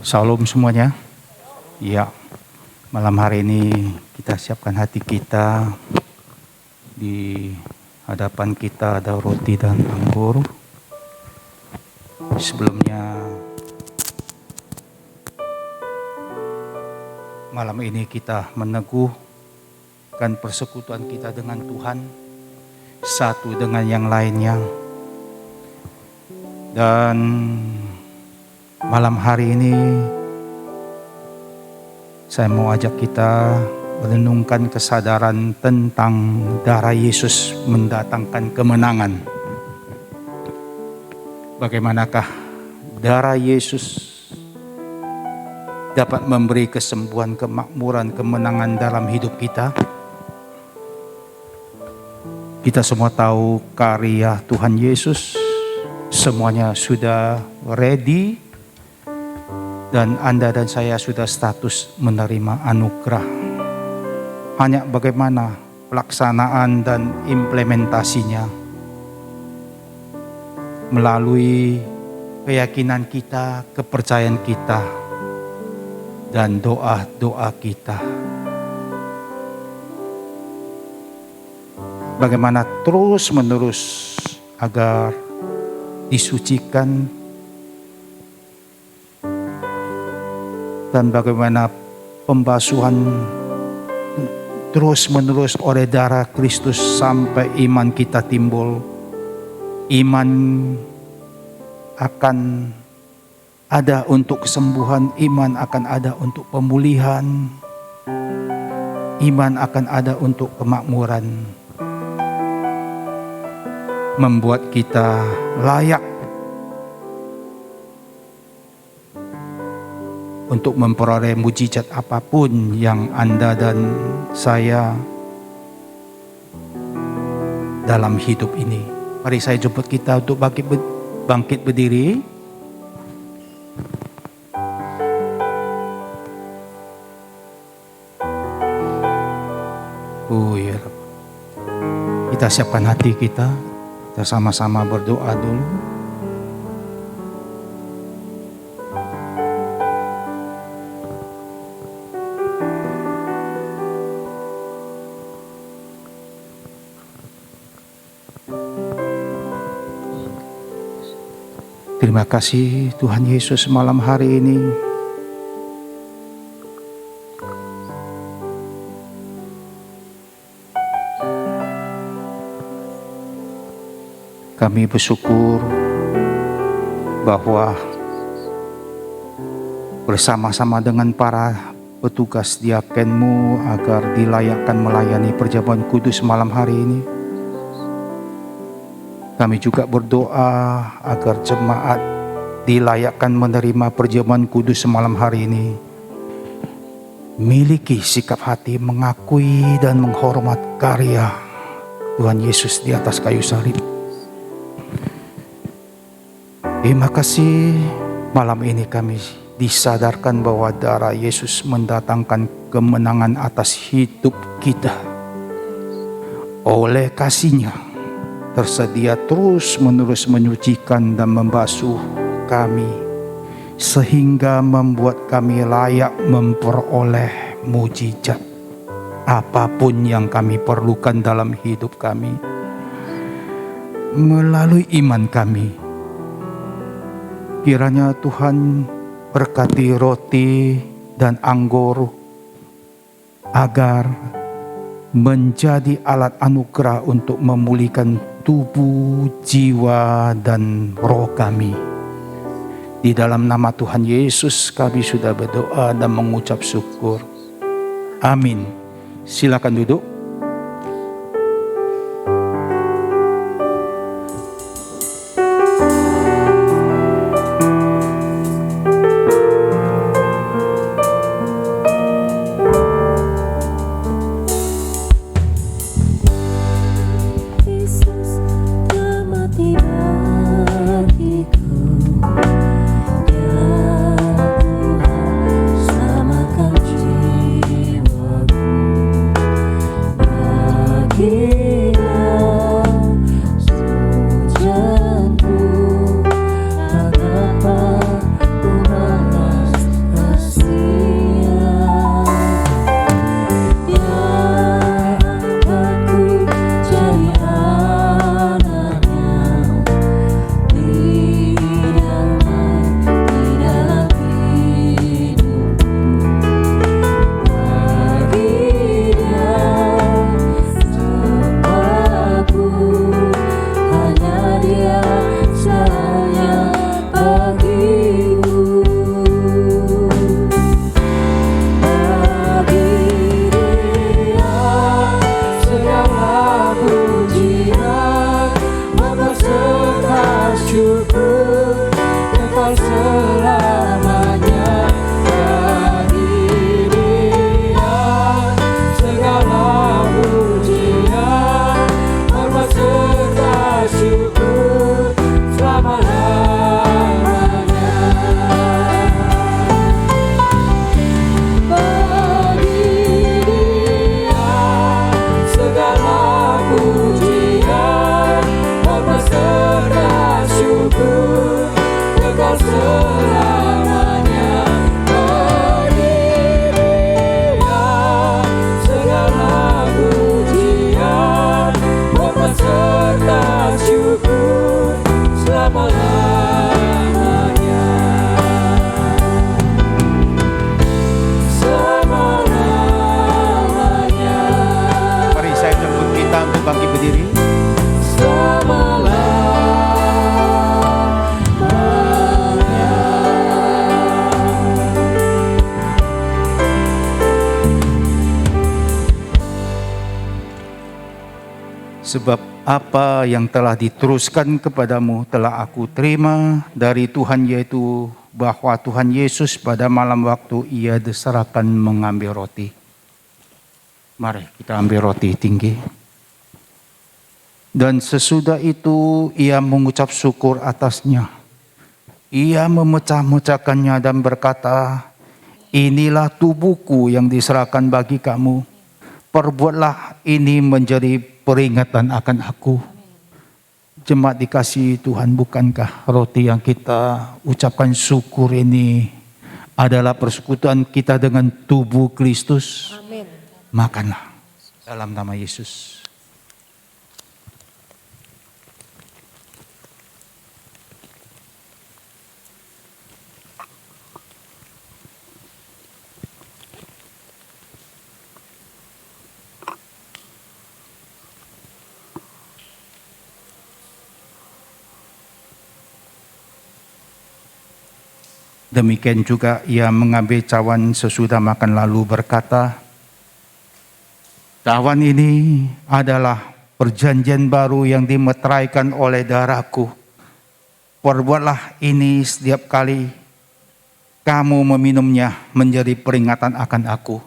S5: Shalom semuanya. Ya, malam hari ini kita siapkan hati kita. Di hadapan kita ada roti dan anggur. Sebelumnya, malam ini kita meneguhkan persekutuan kita dengan Tuhan, satu dengan yang lainnya. Dan malam hari ini saya mau ajak kita merenungkan kesadaran tentang darah Yesus mendatangkan kemenangan. Bagaimanakah darah Yesus dapat memberi kesembuhan, kemakmuran, kemenangan dalam hidup kita? Kita semua tahu karya Tuhan Yesus, semuanya sudah ready. Dan Anda dan saya sudah status menerima anugerah. Hanya bagaimana pelaksanaan dan implementasinya melalui keyakinan kita, kepercayaan kita, dan doa-doa kita. Bagaimana terus-menerus agar disucikan, dan bagaimana pembasuhan terus-menerus oleh darah Kristus sampai iman kita timbul. Iman akan ada untuk kesembuhan, iman akan ada untuk pemulihan, iman akan ada untuk kemakmuran, membuat kita layak untuk memperoleh mujizat apapun yang Anda dan saya dalam hidup ini. Mari saya jemput kita untuk bangkit berdiri. Oh ya, kita siapkan hati kita sama-sama berdoa dulu. Terima kasih Tuhan Yesus malam hari ini. Kami bersyukur bahwa bersama-sama dengan para petugas diakenmu agar dilayakkan melayani perjamuan kudus malam hari ini. Kami juga berdoa agar jemaat dilayakkan menerima perjamuan kudus malam hari ini. Miliki sikap hati mengakui dan menghormat karya Tuhan Yesus di atas kayu salib. Terima kasih malam ini kami disadarkan bahwa darah Yesus mendatangkan kemenangan atas hidup kita. Oleh kasih-Nya tersedia terus-menerus menyucikan dan membasuh kami, sehingga membuat kami layak memperoleh mujizat apapun yang kami perlukan dalam hidup kami. Melalui iman kami, kiranya Tuhan berkati roti dan anggur agar menjadi alat anugerah untuk memulihkan tubuh, jiwa, dan roh kami. Di dalam nama Tuhan Yesus kami sudah berdoa dan mengucap syukur. Amin. Silakan duduk. Sebab apa yang telah diteruskan kepadamu telah aku terima dari Tuhan, yaitu bahwa Tuhan Yesus pada malam waktu ia diserahkan mengambil roti. Mari kita ambil roti tinggi. Dan sesudah itu ia mengucap syukur atasnya. Ia memecah-mecahkannya dan berkata, inilah tubuhku yang diserahkan bagi kamu. Perbuatlah ini menjadi peringatan akan aku. Jemaat dikasihi Tuhan, bukankah roti yang kita ucapkan syukur ini adalah persekutuan kita dengan tubuh Kristus?
S2: Amin.
S5: Makanlah dalam nama Yesus. Demikian juga ia mengambil cawan sesudah makan lalu berkata, cawan ini adalah perjanjian baru yang dimeteraikan oleh darahku. Perbuatlah ini setiap kali kamu meminumnya menjadi peringatan akan aku.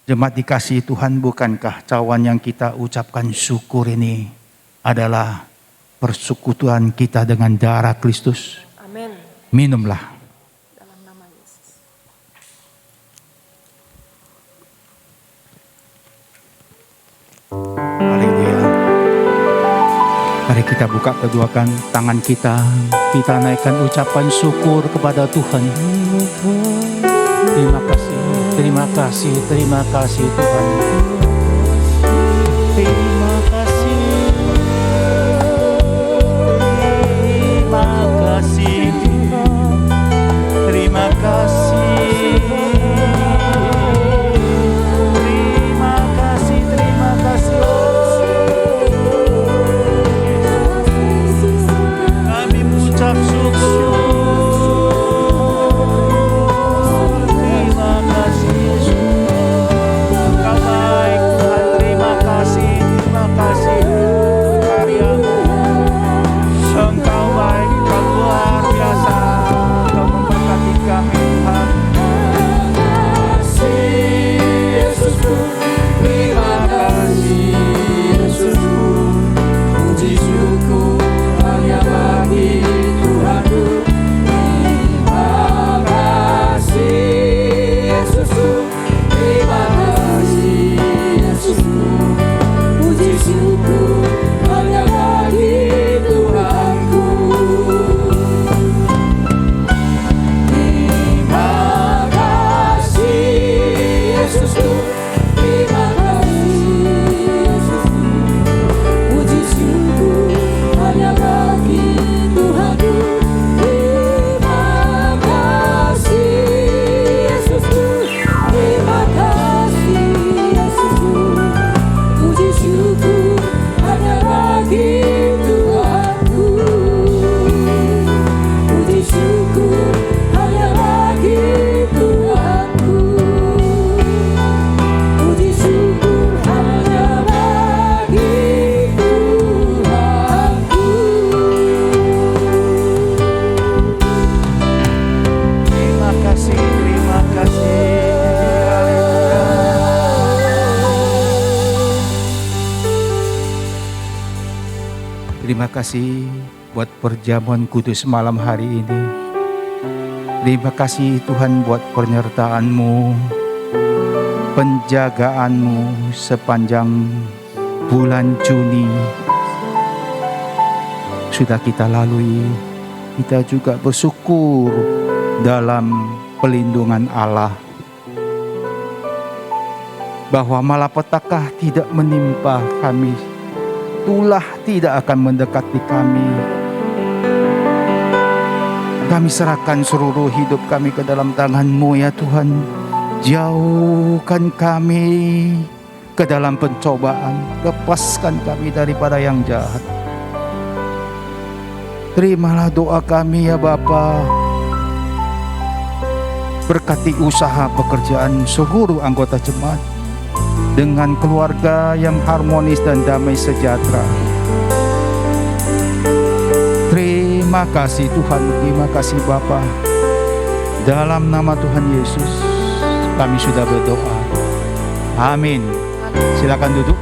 S5: Jemaat dikasihi Tuhan, bukankah cawan yang kita ucapkan syukur ini adalah persekutuan kita dengan darah Kristus?
S2: Amin.
S5: Minumlah.
S2: Dalam nama Yesus.
S5: Haleluya. Mari kita buka keduakan tangan kita. Kita naikkan ucapan syukur kepada Tuhan. Terima kasih, terima kasih, terima kasih Tuhan. Terima kasih, terima kasih, terima kasih. Terima kasih, terima kasih. Kami mengucap syukur. Terima kasih Yesus. Engkau baik Tuhan, terima kasih, terima kasih karyamu. Engkau baik, Engkau luar biasa. Engkau memberkati kami Tuhan.
S1: Yesusku, terima kasih Yesusku, puji syukur hanya bagi Tuhanku. Terima kasih Yesusku, terima kasih Yesusku, puji syukur hanya bagi Tuhanku. Terima kasih Yesusku, terima kasih Yesusku, puji syukur hanya bagi Tuhanku. Terima kasih Yesusku, terima kasih Yesusku, puji syukur hanya bagi Tuhanku. Puji syukur hanya bagi Tuhanku. Puji syukur hanya bagi Tuhanku.
S5: Terima kasih, terima kasih. Terima kasih buat perjamuan kudus malam hari ini. Terima kasih Tuhan buat penyertaan-Mu, penjagaan-Mu sepanjang bulan Juni sudah kita lalui. Kita juga bersyukur dalam pelindungan Allah, bahwa malapetaka tidak menimpa kami, tulah tidak akan mendekati kami. Kami serahkan seluruh hidup kami ke dalam tangan-Mu ya Tuhan. Jauhkan kami ke dalam pencobaan, lepaskan kami daripada yang jahat. Terimalah doa kami ya Bapa. Berkati usaha pekerjaan seluruh anggota jemaat. dengan keluarga yang harmonis dan damai sejahtera. Terima kasih Tuhan, terima kasih Bapa. Dalam nama Tuhan Yesus kami sudah berdoa. Amin. Silakan duduk.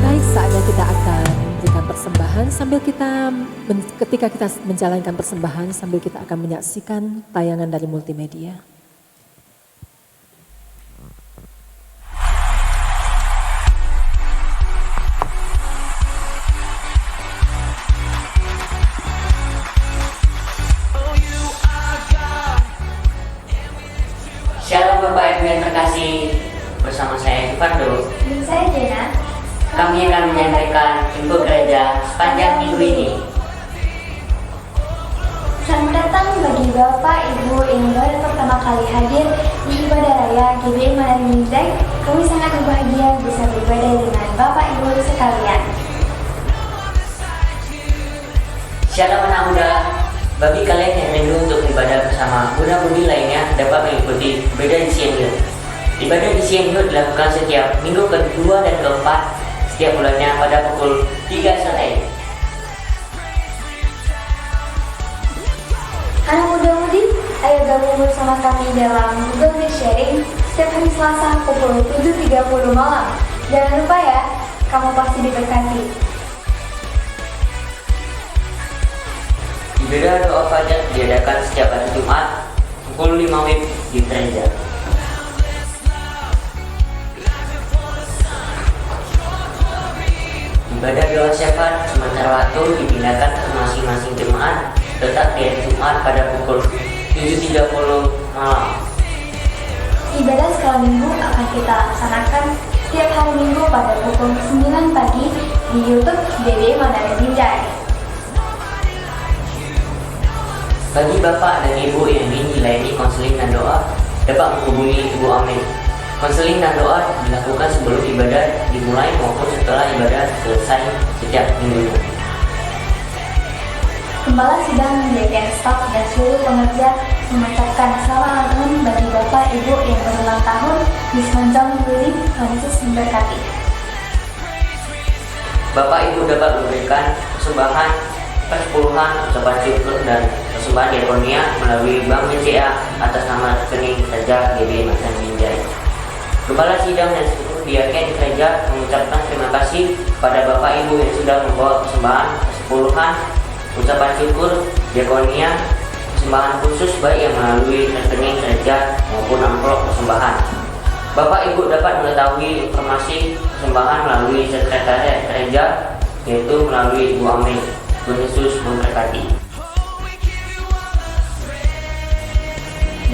S2: Baik, saatnya kita akan memberikan persembahan sambil ketika kita menjalankan persembahan sambil kita akan menyaksikan tayangan dari multimedia.
S6: Shalom Bapak Ibu yang terkasih, bersama saya Fando.
S7: Dan saya Jena.
S6: Kami akan menyampaikan info gereja sepanjang minggu ini.
S7: Selamat datang bagi Bapak Ibu yang baru pertama kali hadir di ibadah raya GBI Manado Binjai. Kami sangat berbahagia bisa beribadah dengan Bapak Ibu sekalian.
S6: Shalom anak muda. Bagi kalian yang rindu untuk ibadah bersama muda-mudi lainnya dapat mengikuti ibadah di Siang Youth. Ibadah di Siang Youth dilakukan setiap minggu kedua dan keempat setiap bulannya pada pukul 3 sore.
S7: Anak muda-mudi, ayo gabung bersama kami dalam Google Meet Sharing setiap hari Selasa pukul 7.30 malam. Jangan lupa ya, kamu pasti diberkati.
S6: Ibadah doa fajar diadakan setiap hari Jumat pukul 5 WIB di gereja. Ibadah doa syafaat sementara waktu dipindahkan ke masing-masing jemaat tetap di hari Jumat pada pukul 7.30 malam.
S7: Ibadah skala minggu akan kita laksanakan setiap hari Minggu pada pukul 9 pagi di YouTube GBI Manado Binjai.
S6: Bagi Bapak dan Ibu yang ingin dilayani konseling dan doa, dapat menghubungi Ibu Amin. Konseling dan doa dilakukan sebelum ibadah dimulai maupun setelah ibadah selesai setiap minggunya.
S7: Gembala sidang menjadikan staf dan seluruh pengerja mengucapkan selamat ulang tahun bagi Bapak Ibu yang berulang tahun di sepanjang minggu ini. Tuhan Yesus memberkati.
S6: Bapak Ibu dapat memberikan persembahan, persepuluhan, ucapan syukur dan persembahan diakonia melalui Bank BCA atas nama rekening gereja GBI Manado Binjai. Gembala sidang dan seluruh diaken gereja mengucapkan terima kasih kepada Bapak Ibu yang sudah membawa persembahan, persepuluhan, ucapan syukur, diakonia, persembahan khusus baik yang melalui rekening gereja maupun amplop persembahan. Bapak Ibu dapat mengetahui informasi persembahan melalui sekretariat gereja, yaitu melalui Ibu Amin. Tuhan Yesus memberkati.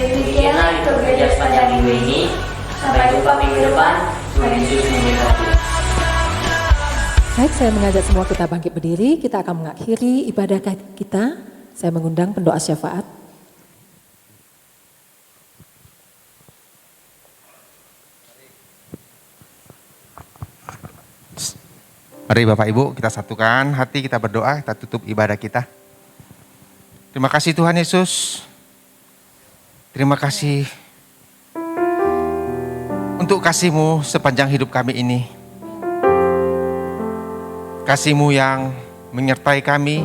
S6: Demikianlah untuk gereja sepanjang minggu ini. Sampai jumpa minggu depan. Tuhan Yesus memberkati.
S2: Baik, saya mengajak semua kita bangkit berdiri. Kita akan mengakhiri ibadah kita. Saya mengundang pendoa syafaat.
S8: Mari Bapak Ibu kita satukan hati, kita berdoa, kita tutup ibadah kita. Terima kasih Tuhan Yesus. Terima kasih untuk kasih-Mu sepanjang hidup kami ini. Kasih-Mu yang menyertai kami,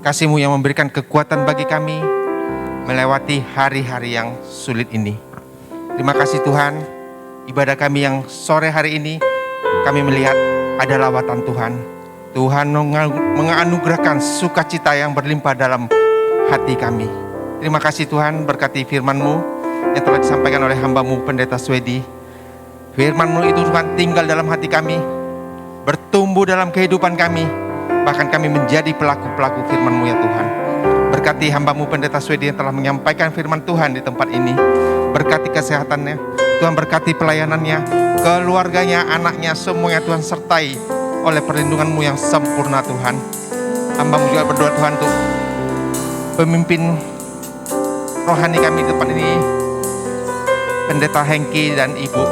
S8: kasih-Mu yang memberikan kekuatan bagi kami melewati hari-hari yang sulit ini. Terima kasih Tuhan, ibadah kami yang sore hari ini kami melihat ada lawatan Tuhan. Tuhan menganugerahkan sukacita yang berlimpah dalam hati kami. Terima kasih Tuhan, berkati firman-Mu yang telah disampaikan oleh hamba-Mu Pendeta Swedi. Firman-Mu itu Tuhan tinggal dalam hati kami, bertumbuh dalam kehidupan kami, bahkan kami menjadi pelaku-pelaku firman-Mu ya Tuhan. Berkati hamba-Mu Pendeta Swedi yang telah menyampaikan firman Tuhan di tempat ini. Berkati kesehatannya, Tuhan berkati pelayanannya, keluarganya, anaknya, semuanya Tuhan sertai oleh perlindungan-Mu yang sempurna Tuhan. Hamba-Mu juga berdoa Tuhan untuk pemimpin rohani kami di depan ini, Pendeta Hengki dan Ibu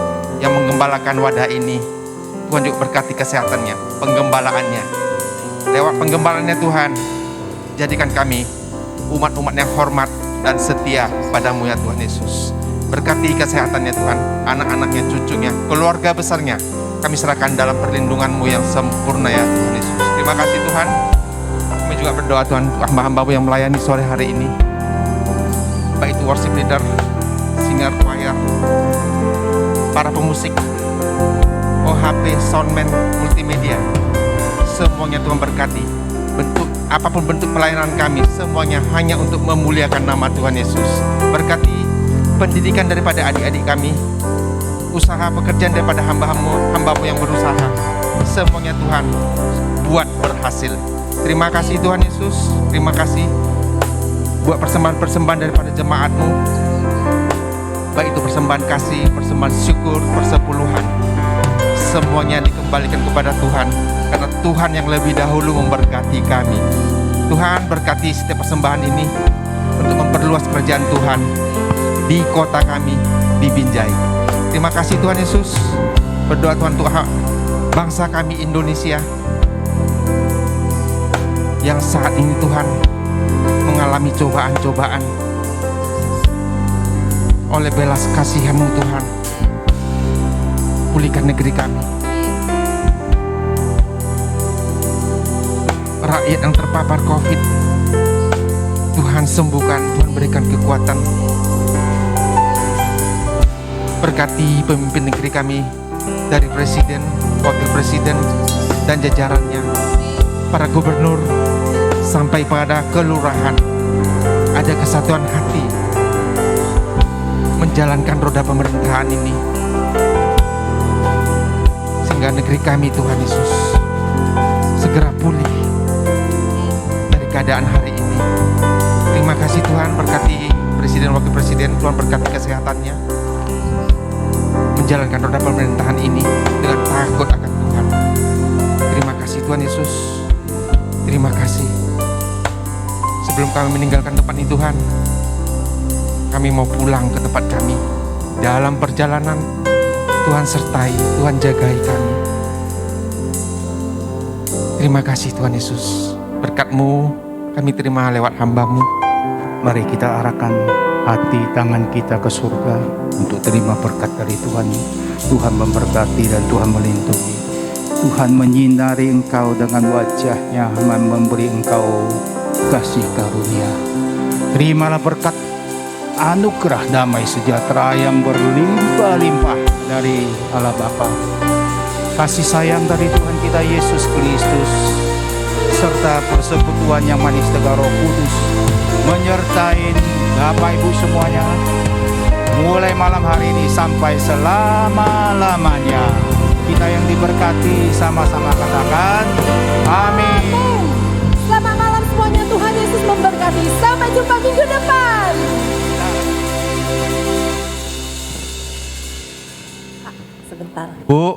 S8: yang menggembalakan wadah ini. Tuhan juga berkati kesehatannya, penggembalaannya. Lewat penggembalaannya Tuhan, jadikan kami umat-umat yang hormat dan setia padamu ya Tuhan Yesus. Berkati kesehatannya Tuhan, anak-anaknya, cucunya, keluarga besarnya. Kami serahkan dalam perlindungan-Mu yang sempurna ya Tuhan Yesus. Terima kasih Tuhan. Kami juga berdoa Tuhan, hamba-hamba-Mu yang melayani sore hari ini. Baik itu worship leader, singer, choir, para pemusik, OHP, soundman, multimedia. Semuanya Tuhan berkati. Apapun bentuk pelayanan kami, semuanya hanya untuk memuliakan nama Tuhan Yesus. Berkati pendidikan daripada adik-adik kami, usaha pekerjaan daripada hamba-Mu yang berusaha. Semuanya Tuhan buat berhasil. Terima kasih Tuhan Yesus. Terima kasih buat persembahan-persembahan daripada jemaat-Mu. Baik itu persembahan kasih, persembahan syukur, persepuluhan. Semuanya dikembalikan kepada Tuhan, karena Tuhan yang lebih dahulu memberkati kami. Tuhan berkati setiap persembahan ini untuk memperluas kerajaan Tuhan di kota kami, di Binjai. Terima kasih Tuhan Yesus. Berdoa Tuhan untuk bangsa kami Indonesia yang saat ini Tuhan mengalami cobaan-cobaan. Oleh belas kasihan-Mu Tuhan, pulihkan negeri kami. Rakyat yang terpapar COVID, Tuhan sembuhkan, Tuhan berikan kekuatan. Berkati pemimpin negeri kami, dari presiden, wakil presiden, dan jajarannya, para gubernur, sampai pada kelurahan. Ada kesatuan hati menjalankan roda pemerintahan ini, sehingga negeri kami Tuhan Yesus segera pulih dari keadaan hari ini. Terima kasih Tuhan, berkati presiden, wakil presiden, Tuhan berkati kesehatannya, menjalankan roda pemerintahan ini dengan takut akan Tuhan. Terima kasih Tuhan Yesus. Terima kasih. Sebelum kami meninggalkan tempat ini Tuhan, kami mau pulang ke tempat kami. Dalam perjalanan, Tuhan sertai, Tuhan jagai kami. Terima kasih Tuhan Yesus. Berkat-Mu kami terima lewat hamba-Mu.
S5: Mari kita arahkan hati tangan kita ke surga untuk terima berkat dari Tuhan. Tuhan memberkati dan Tuhan melindungi. Tuhan menyinari engkau dengan wajah-Nya, memberi engkau kasih karunia. Terimalah berkat anugerah damai sejahtera yang berlimpah-limpah dari Allah Bapa, kasih sayang dari Tuhan kita Yesus Kristus, serta persekutuan yang manis tegar Roh Kudus menyertai Bapak Ibu semuanya, mulai malam hari ini sampai selama-lamanya. Kita yang diberkati sama-sama katakan amin.
S2: Selamat malam semuanya, Tuhan Yesus memberkati. Sampai jumpa minggu depan. Sebentar.
S8: Bu,